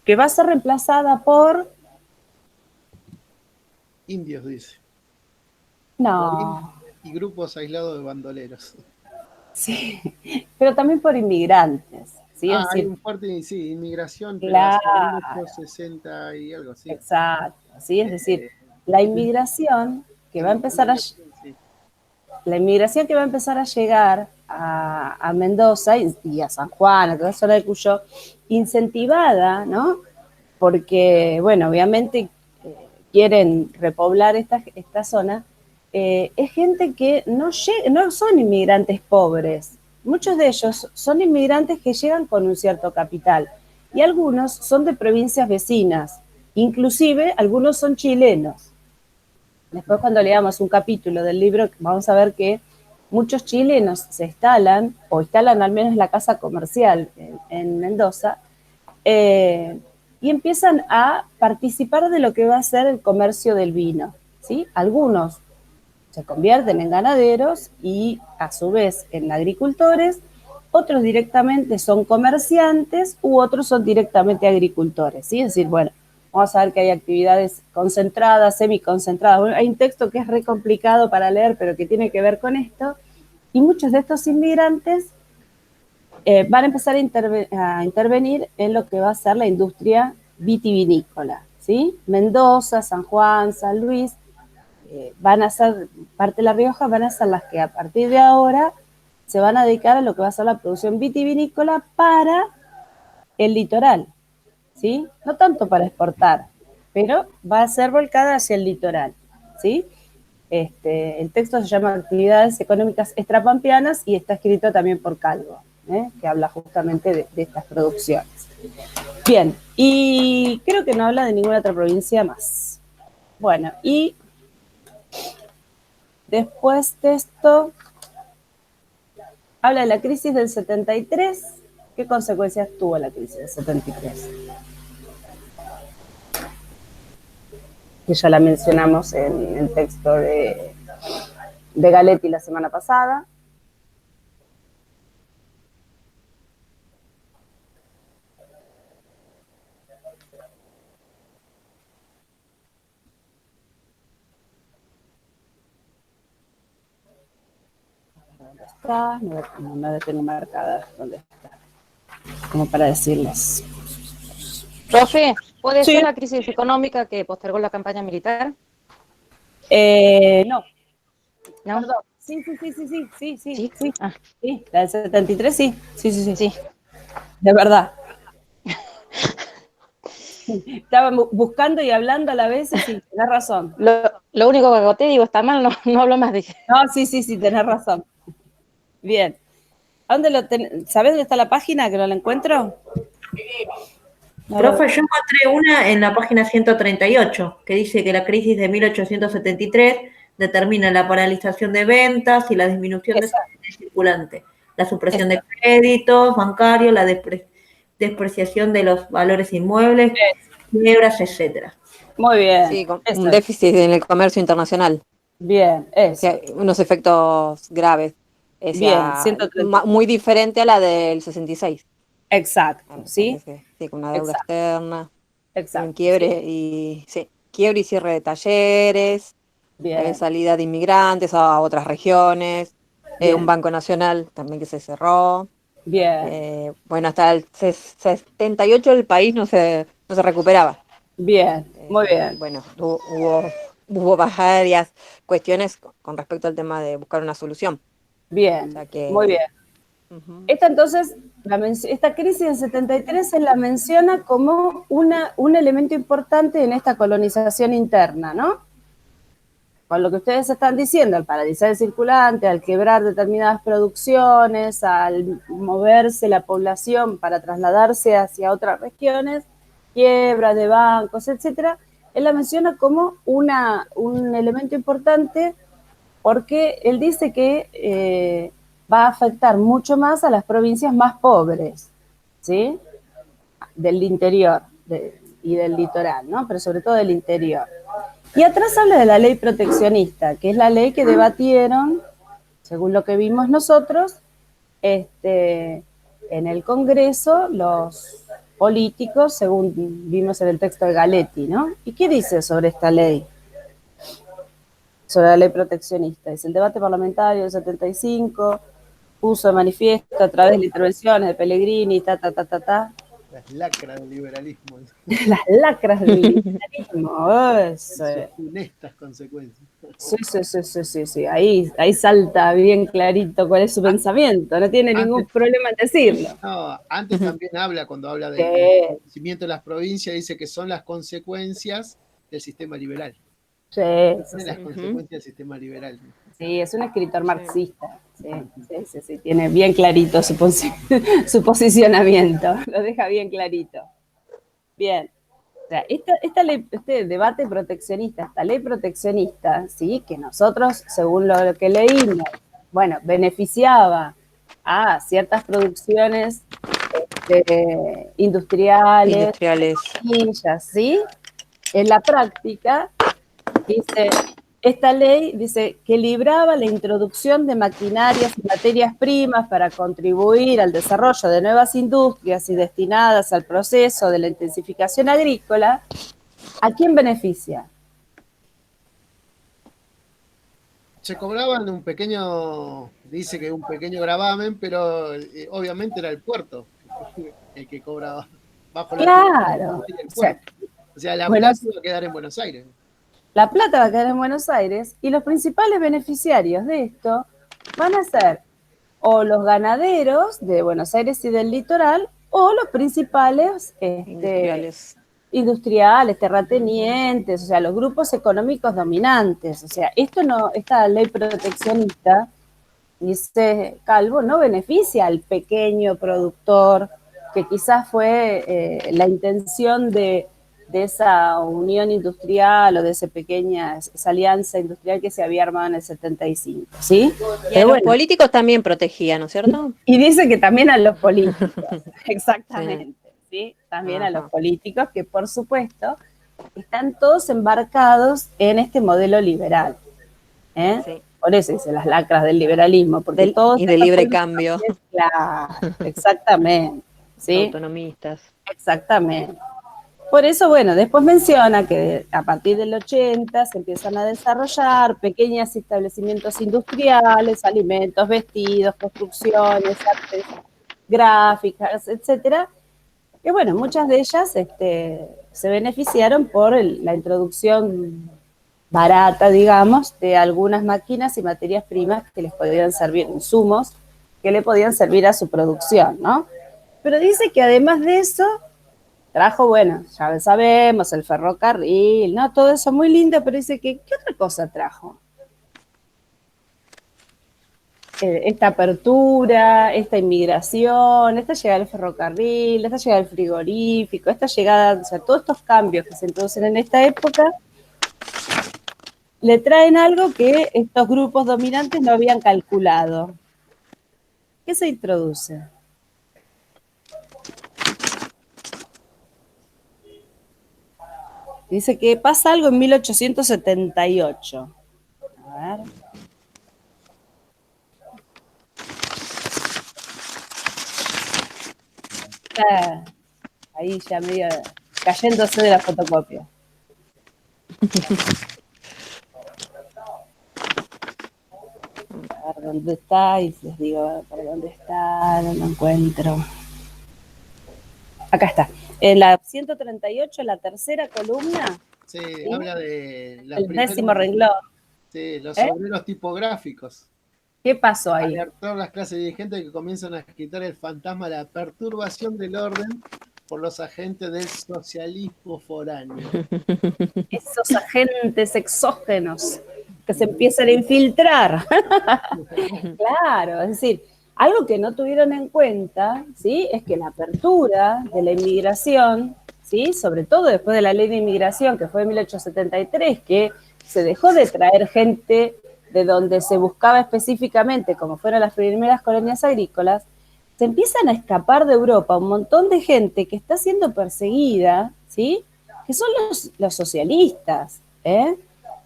que va a ser reemplazada por... Indios, dice. No, Y grupos aislados de bandoleros. sí, pero también por inmigrantes, ¿sí? Es Hay decir, un fuerte, sí, inmigración, pero hace claro, 1860 y algo así. exacto, ¿sí? Es decir, la inmigración que va a empezar a, Sí. la inmigración que va a empezar a llegar a Mendoza y a San Juan, a toda la zona de Cuyo, incentivada, ¿no? Porque, bueno, obviamente quieren repoblar esta zona, es gente que no son inmigrantes pobres. Muchos de ellos son inmigrantes que llegan con un cierto capital y algunos son de provincias vecinas, inclusive algunos son chilenos. Después cuando leamos un capítulo del libro vamos a ver que muchos chilenos se instalan o instalan al menos la casa comercial en Mendoza y empiezan a participar de lo que va a ser el comercio del vino. ¿Sí? Algunos se convierten en ganaderos y a su vez en agricultores, otros directamente son comerciantes u otros son directamente agricultores. ¿Sí? Es decir, bueno, vamos a ver que hay actividades concentradas, semiconcentradas. Bueno, hay un texto que es re complicado para leer, pero que tiene que ver con esto, y muchos de estos inmigrantes van a empezar a intervenir en lo que va a ser la industria vitivinícola, ¿sí? Mendoza, San Juan, San Luis, van a ser, parte de La Rioja, van a ser las que a partir de ahora se van a dedicar a lo que va a ser la producción vitivinícola para el litoral, ¿sí? No tanto para exportar, pero va a ser volcada hacia el litoral, ¿sí? El texto se llama Actividades Económicas Extrapampeanas y está escrito también por Calvo, que habla justamente de estas producciones. Bien, y creo que no habla de ninguna otra provincia más. Bueno, y después de esto, habla de la crisis del 73. ¿Qué consecuencias tuvo la crisis del 73? Que ya la mencionamos en el texto de Galetti la semana pasada. ¿Dónde está? No la tengo marcada. ¿Dónde está? Como para decirles. Profe, ¿puede Sí. ser la crisis económica que postergó la campaña militar? No. ¿No? Perdón. Sí. ¿Sí? Ah, Sí, la del 73, sí. Sí. sí. De verdad. Estaba buscando y hablando a la vez y sí, tenés razón. Lo único que agoté, digo, está mal, no hablo más, dije. No, sí, tenés razón. Bien. ¿Sabés dónde está la página que no la encuentro? No, Profe, yo encontré una en la página 138, que dice que la crisis de 1873 determina la paralización de ventas y la disminución de circulante, la supresión de créditos bancarios, la despreciación de los valores inmuebles, quiebras, etcétera. Muy bien. Sí, con un déficit en el comercio internacional. Bien, eso. O sea, unos efectos graves. O sea, Bien, 130. muy diferente a la del 66. Exacto, ¿sí? Sí, con una deuda externa, Exacto. un quiebre y quiebre y cierre de talleres, Bien. salida de inmigrantes a otras regiones, Bien. un banco nacional también que se cerró. Bien. Bueno, hasta el 78 el país no se recuperaba. Bien, muy bien. Bueno, hubo varias cuestiones con respecto al tema de buscar una solución. Bien, O sea que, muy bien. Esta entonces, esta crisis del 73 se la menciona como un elemento importante en esta colonización interna, ¿no? Con lo que ustedes están diciendo, al paralizar el circulante, al quebrar determinadas producciones, al moverse la población para trasladarse hacia otras regiones, quiebras de bancos, etcétera, él la menciona como un elemento importante porque él dice que va a afectar mucho más a las provincias más pobres, ¿sí? Del interior y del litoral, ¿no? Pero sobre todo del interior. Y atrás habla de la ley proteccionista, que es la ley que debatieron, según lo que vimos nosotros, en el Congreso, los políticos, según vimos en el texto de Galetti, ¿no? ¿Y qué dice sobre esta ley? Sobre la ley proteccionista. Es el debate parlamentario del 75, puso de manifiesto a través de intervenciones de Pellegrini, Las lacras del liberalismo. Las lacras del liberalismo. Sus funestas consecuencias. Sí. Ahí salta bien clarito cuál es su pensamiento. No tiene ningún problema en decirlo. No, antes también cuando habla del crecimiento de las provincias, dice que son las consecuencias del sistema liberal. Sí. Las consecuencias del sistema liberal. Sí, es un escritor marxista. Sí. Tiene bien clarito su posicionamiento. Lo deja bien clarito. Bien. O sea, este debate proteccionista, esta ley proteccionista, ¿sí? Que nosotros, según lo que leímos, bueno, beneficiaba a ciertas producciones industriales, ¿sí? En la práctica, dice, esta ley dice que libraba la introducción de maquinarias y materias primas para contribuir al desarrollo de nuevas industrias y destinadas al proceso de la intensificación agrícola, ¿A quién beneficia? Se cobraban un pequeño, dice que un pequeño gravamen, pero obviamente era el puerto el que cobraba bajo la Claro, del o sea, puerto. O sea, la bueno, plata iba a quedar en Buenos Aires. la plata va a quedar en Buenos Aires y los principales beneficiarios de esto van a ser o los ganaderos de Buenos Aires y del litoral o los principales industriales, terratenientes, o sea, los grupos económicos dominantes. O sea, esta ley proteccionista, dice Calvo, no beneficia al pequeño productor, que quizás fue la intención de esa unión industrial o de esa alianza industrial que se había armado en el 75, ¿sí? Y a los políticos también protegía, ¿no es cierto? Y dice que también a los políticos, exactamente, ¿sí? También a los políticos que, por supuesto, están todos embarcados en este modelo liberal, ¿eh? Sí. Por eso dice las lacras del liberalismo, porque todos... Y del libre cambio. Claro, exactamente, ¿sí? Autonomistas. Exactamente. Por eso, bueno, después menciona que a partir del 80 se empiezan a desarrollar pequeños establecimientos industriales, alimentos, vestidos, construcciones, artes gráficas, etcétera. Que bueno, muchas de ellas se beneficiaron por la introducción barata, digamos, de algunas máquinas y materias primas que les podían servir, insumos que le podían servir a su producción, ¿no? Pero dice que además de eso, trajo, bueno, ya sabemos, el ferrocarril, ¿no? Todo eso muy lindo, pero dice que, ¿qué otra cosa trajo? Esta apertura, esta inmigración, esta llegada del ferrocarril, esta llegada del frigorífico, esta llegada, o sea, todos estos cambios que se introducen en esta época, le traen algo que estos grupos dominantes no habían calculado. ¿Qué se introduce? Dice que pasa algo en 1878. A ver. Está ahí ya medio cayéndose de la fotocopia. A ver dónde está y les digo por dónde está, no lo encuentro. Acá está. En la 138, la tercera columna. Sí, habla de el décimo renglón. Sí, los obreros tipográficos. ¿Qué pasó ahí? Alertar a las clases dirigentes que comienzan a quitar el fantasma de la perturbación del orden por los agentes del socialismo foráneo. Esos agentes exógenos que se empiezan a infiltrar. Claro, es decir, algo que no tuvieron en cuenta, ¿sí? Es que la apertura de la inmigración, ¿sí? Sobre todo después de la ley de inmigración, que fue en 1873, que se dejó de traer gente de donde se buscaba específicamente, como fueron las primeras colonias agrícolas, se empiezan a escapar de Europa un montón de gente que está siendo perseguida, ¿sí? Que son los socialistas, ¿eh?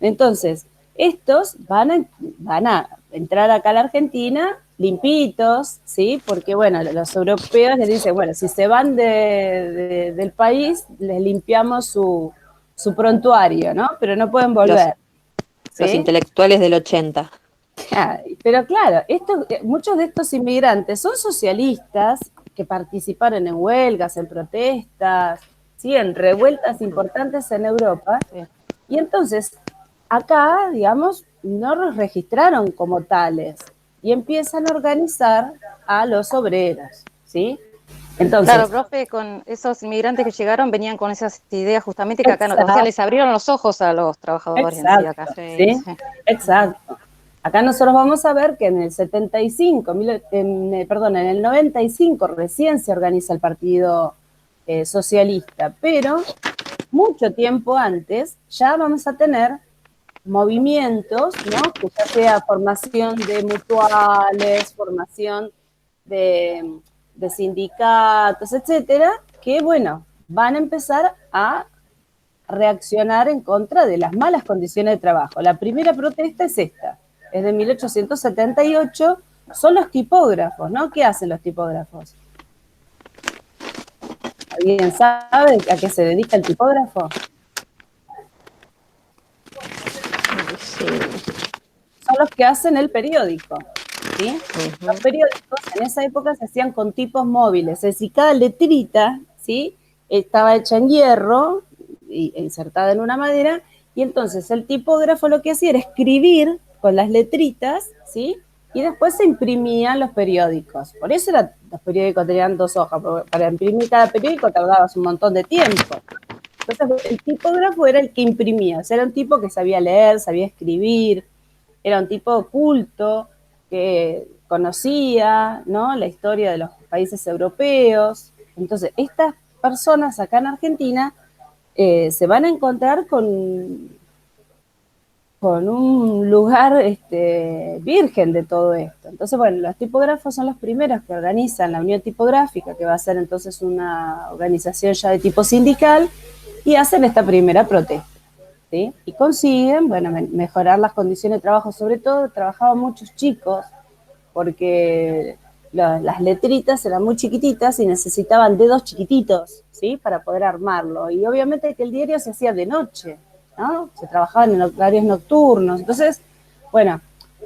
Entonces, estos van a entrar acá a la Argentina limpitos, ¿sí? Porque, bueno, los europeos les dicen, bueno, si se van del país, les limpiamos su prontuario, ¿no? Pero no pueden volver. ¿Sí? Los intelectuales del 80. Pero claro, muchos de estos inmigrantes son socialistas que participaron en huelgas, en protestas, ¿sí? En revueltas importantes en Europa. Y entonces, acá, digamos, no los registraron como tales y empiezan a organizar a los obreros, ¿sí? Entonces, claro, profe, con esos inmigrantes que llegaron venían con esas ideas justamente que acá no, o sea, les abrieron los ojos a los trabajadores. Exacto, acá. ¿sí? Exacto. Acá nosotros vamos a ver que en el 75, en el 95 recién se organiza el Partido Socialista, pero mucho tiempo antes ya vamos a tener movimientos, ¿no? Que ya sea formación de mutuales, formación de sindicatos, etcétera, que, bueno, van a empezar a reaccionar en contra de las malas condiciones de trabajo. La primera protesta es esta, es de 1878, son los tipógrafos, ¿no? ¿Qué hacen los tipógrafos? ¿Alguien sabe a qué se dedica el tipógrafo? los que hacen el periódico, ¿sí? Los periódicos en esa época se hacían con tipos móviles, es decir, cada letrita, ¿sí? Estaba hecha en hierro e insertada en una madera, y entonces el tipógrafo lo que hacía era escribir con las letritas, ¿sí? Y después se imprimían los periódicos. Por eso los periódicos tenían 2 hojas, porque para imprimir cada periódico tardabas un montón de tiempo. Entonces el tipógrafo era el que imprimía, o sea, era un tipo que sabía leer, sabía escribir, era un tipo culto, que conocía, ¿no?, la historia de los países europeos. Entonces, estas personas acá en Argentina se van a encontrar con un lugar virgen de todo esto. Entonces, bueno, los tipógrafos son los primeros que organizan la Unión Tipográfica, que va a ser entonces una organización ya de tipo sindical, y hacen esta primera protesta, ¿sí? Y consiguen, bueno, mejorar las condiciones de trabajo. Sobre todo, trabajaban muchos chicos, porque las letritas eran muy chiquititas y necesitaban dedos chiquititos, ¿sí?, para poder armarlo. Y obviamente que el diario se hacía de noche, ¿no? Se trabajaban en horarios nocturnos. Entonces, bueno,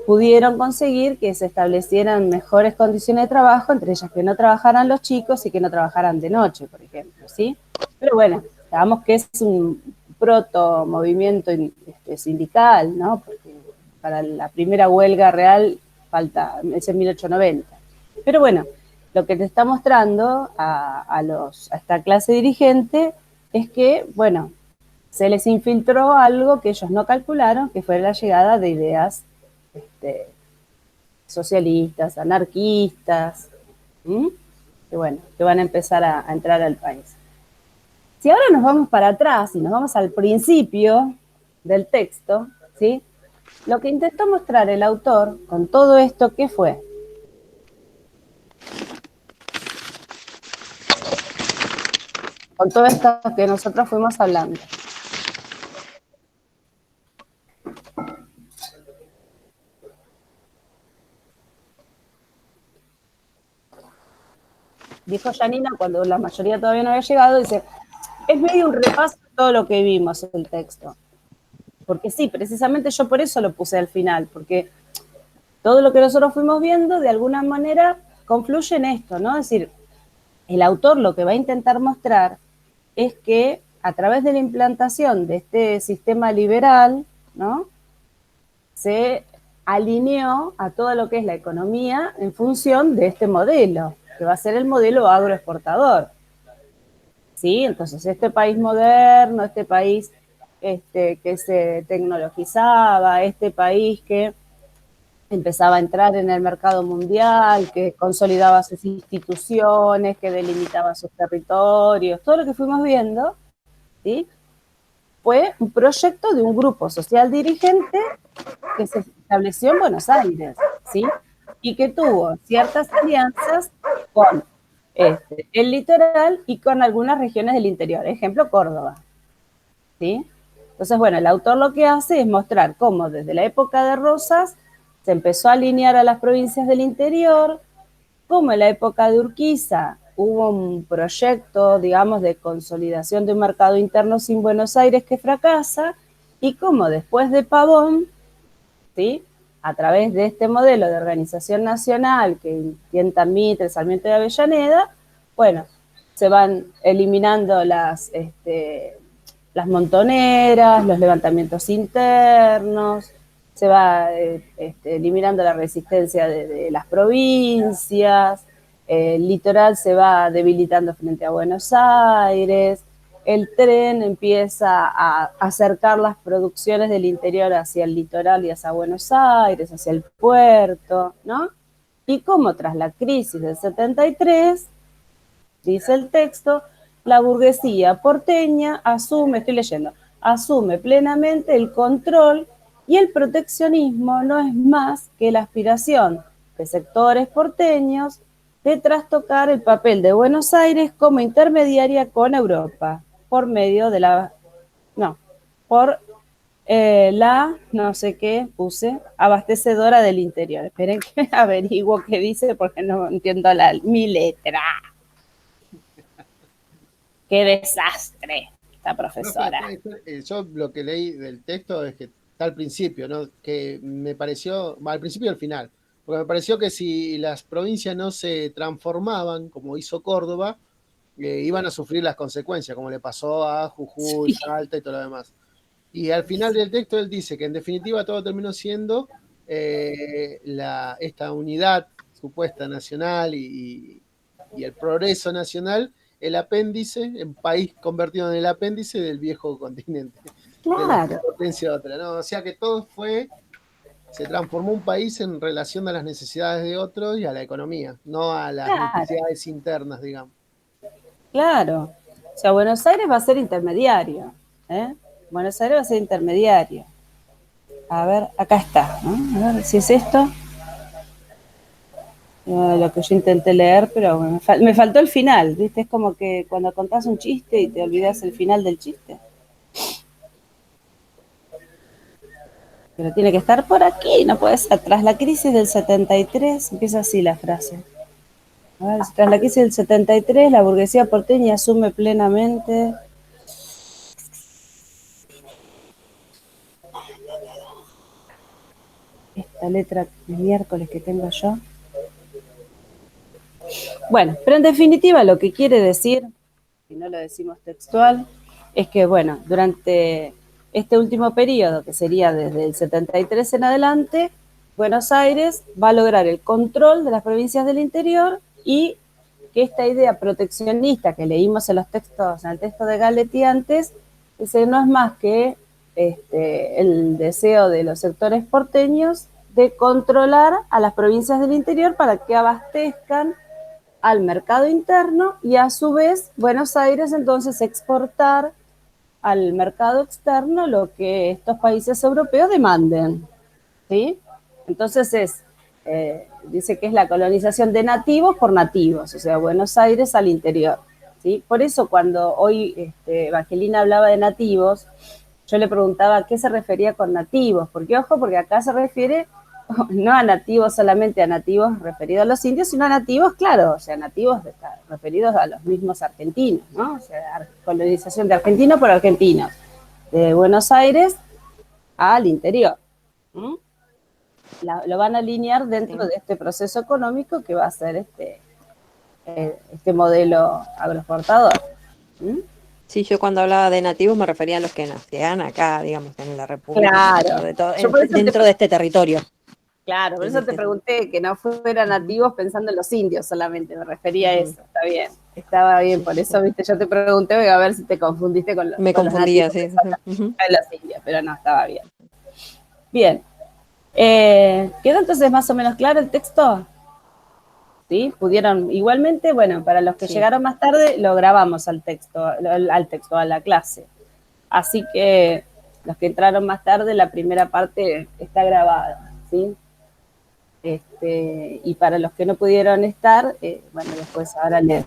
pudieron conseguir que se establecieran mejores condiciones de trabajo, entre ellas que no trabajaran los chicos y que no trabajaran de noche, por ejemplo, ¿sí? Pero bueno, digamos que es un proto movimiento sindical, ¿no? Porque para la primera huelga real falta, es en 1890. Pero bueno, lo que te está mostrando a esta clase dirigente es que, bueno, se les infiltró algo que ellos no calcularon, que fue la llegada de ideas socialistas, anarquistas, que bueno, que van a empezar a entrar al país. Si ahora nos vamos para atrás y nos vamos al principio del texto, ¿sí?, lo que intentó mostrar el autor con todo esto, ¿qué fue? Con todo esto que nosotros fuimos hablando. Dijo Janina, cuando la mayoría todavía no había llegado, dice, es medio un repaso de todo lo que vimos en el texto. Porque sí, precisamente yo por eso lo puse al final, porque todo lo que nosotros fuimos viendo, de alguna manera, confluye en esto, ¿no? Es decir, el autor lo que va a intentar mostrar es que a través de la implantación de este sistema liberal, ¿no?, se alineó a todo lo que es la economía en función de este modelo, que va a ser el modelo agroexportador, ¿sí? Entonces, este país moderno, este país que se tecnologizaba, este país que empezaba a entrar en el mercado mundial, que consolidaba sus instituciones, que delimitaba sus territorios, todo lo que fuimos viendo, ¿sí?, fue un proyecto de un grupo social dirigente que se estableció en Buenos Aires, ¿sí?, y que tuvo ciertas alianzas con el litoral y con algunas regiones del interior, ejemplo Córdoba, ¿sí? Entonces, bueno, el autor lo que hace es mostrar cómo desde la época de Rosas se empezó a alinear a las provincias del interior, cómo en la época de Urquiza hubo un proyecto, digamos, de consolidación de un mercado interno sin Buenos Aires que fracasa, y cómo después de Pavón, ¿sí?, a través de este modelo de organización nacional que intenta Mitre, Sarmiento y Avellaneda, bueno, se van eliminando las montoneras, los levantamientos internos, se va eliminando la resistencia de las provincias, el litoral se va debilitando frente a Buenos Aires, el tren empieza a acercar las producciones del interior hacia el litoral y hacia Buenos Aires, hacia el puerto, ¿no? Y como tras la crisis del 73, dice el texto, la burguesía porteña asume, estoy leyendo, asume plenamente el control y el proteccionismo no es más que la aspiración de sectores porteños de trastocar el papel de Buenos Aires como intermediaria con Europa por medio de la, no, por la, no sé qué, puse, abastecedora del interior. Esperen que averiguo qué dice porque no entiendo mi letra. ¡Qué desastre esta profesora! Yo lo que leí del texto es que está al principio, ¿no? Que me pareció, al principio y al final, porque me pareció que si las provincias no se transformaban, como hizo Córdoba, iban a sufrir las consecuencias, como le pasó a Jujuy, Sí. Salta y todo lo demás. Y al final del texto él dice que en definitiva todo terminó siendo esta unidad supuesta nacional y el progreso nacional, el apéndice, un país convertido en el apéndice del viejo continente, de la Claro, potencia de otra, ¿no? O sea que todo se transformó un país en relación a las necesidades de otros y a la economía, no a las claro, necesidades internas, digamos. claro. O sea, Buenos Aires va a ser intermediario, ¿eh? Buenos Aires va a ser intermediario. A ver, acá está, ¿no? A ver si es esto. Lo que yo intenté leer, pero me faltó el final, ¿viste? Es como que cuando contás un chiste y te olvidas el final del chiste. Pero tiene que estar por aquí, no puede ser. Tras la crisis del 73, empieza así la frase. A ver, tras la crisis del 73, la burguesía porteña asume plenamente. Esta letra de miércoles que tengo yo. Bueno, pero en definitiva lo que quiere decir, si no lo decimos textual, es que, bueno, durante este último periodo, que sería desde el 73 en adelante, Buenos Aires va a lograr el control de las provincias del interior y que esta idea proteccionista que leímos en los textos, en el texto de Galetti antes, ese no es más que el deseo de los sectores porteños de controlar a las provincias del interior para que abastezcan al mercado interno y a su vez Buenos Aires entonces exportar al mercado externo lo que estos países europeos demanden, ¿sí? Entonces dice que es la colonización de nativos por nativos, o sea, Buenos Aires al interior, ¿sí? Por eso cuando hoy Evangelina hablaba de nativos, yo le preguntaba a qué se refería con nativos, porque ojo, porque acá se refiere no a nativos solamente a nativos referidos a los indios, sino a nativos, claro, o sea, nativos referidos a los mismos argentinos, ¿no? O sea, colonización de argentinos por argentinos, de Buenos Aires al interior. ¿Mm? Lo van a alinear dentro de este proceso económico que va a ser este modelo agroexportador. ¿Mm? Sí, yo cuando hablaba de nativos me refería a los que nacían acá, digamos, en la República, Claro. dentro de este territorio. Claro, por eso te pregunté que no fueran nativos pensando en los indios solamente, me refería a eso, está bien, estaba bien, por eso, viste, yo te pregunté, a ver si te confundiste con los, Me con los confundía, nativos sí. pensando en los indios, pero no, estaba bien. Bien, ¿quedó entonces más o menos claro el texto? ¿Sí? Pudieron, igualmente, bueno, para los que Sí. llegaron más tarde, lo grabamos al texto, a la clase. Así que los que entraron más tarde, la primera parte está grabada, ¿sí? Y para los que no pudieron estar, bueno, después ahora les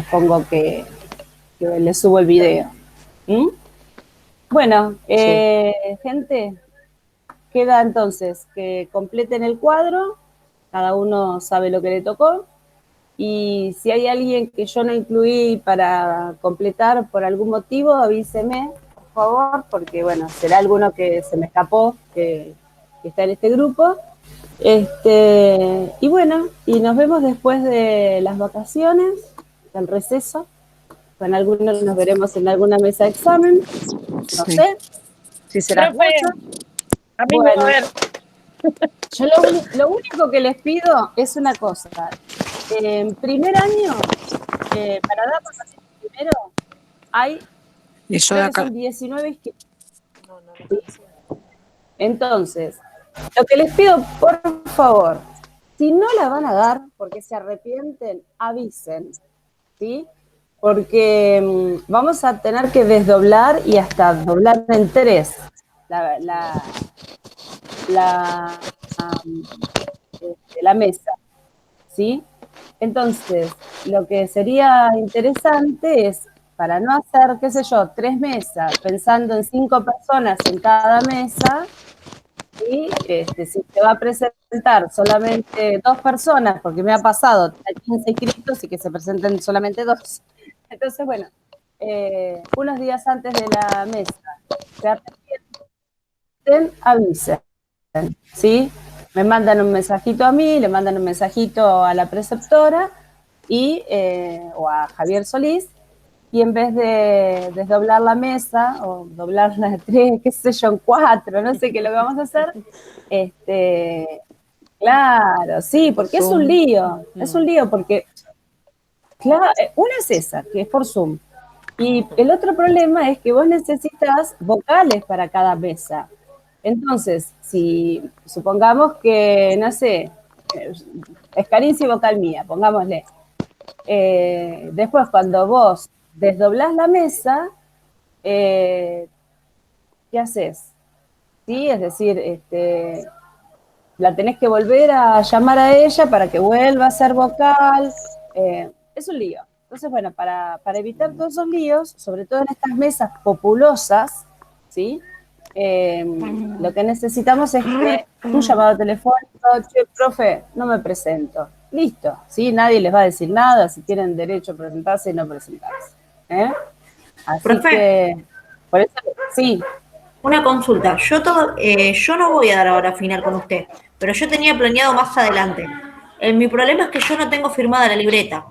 pongo que les subo el video. ¿Mm? Bueno, gente, queda entonces que completen el cuadro, cada uno sabe lo que le tocó, y si hay alguien que yo no incluí para completar por algún motivo, avíseme, por favor, porque bueno, será alguno que se me escapó, que está en este grupo. Y bueno, y nos vemos después de las vacaciones, del receso. Con algunos nos veremos en alguna mesa de examen, no sé si será Profe, mucho. a mí Bueno, a ver. yo lo único que les pido es una cosa. En primer año, para darnos así primero, hay, Eso creo de que acá. son 19 inscritos. Entonces, lo que les pido, por favor, si no la van a dar porque se arrepienten, avisen, ¿sí? Porque vamos a tener que desdoblar y hasta doblar en 3 la mesa, ¿sí? Entonces, lo que sería interesante es, para no hacer, qué sé yo, 3 mesas, pensando en 5 personas en cada mesa, y si se va a presentar solamente 2 personas, porque me ha pasado, hay 15 inscritos y que se presenten solamente 2. Entonces, bueno, unos días antes de la mesa, se arrepienten, necesiten, avisen, ¿sí? Me mandan un mensajito a mí, le mandan un mensajito a la preceptora o a Javier Solís, y en vez de desdoblar la mesa o doblarla de 3, qué sé yo, en 4, no sé qué es lo que vamos a hacer, claro, sí, porque es un lío, porque, claro, una es esa, que es por Zoom, y el otro problema es que vos necesitas vocales para cada mesa. Entonces, si supongamos que, no sé, es Carinci vocal mía, pongámosle. Después, cuando vos desdoblás la mesa, ¿qué haces? ¿Sí? Es decir, la tenés que volver a llamar a ella para que vuelva a ser vocal. Es un lío. Entonces, bueno, para evitar todos esos líos, sobre todo en estas mesas populosas, ¿sí? Lo que necesitamos es que un llamado telefónico, che, profe, no me presento. Listo, ¿sí? Nadie les va a decir nada, si tienen derecho a presentarse y no presentarse. Así Profe, que, por eso, sí, una consulta. Yo no voy a dar ahora final con usted, pero yo tenía planeado más adelante. Mi problema es que yo no tengo firmada la libreta.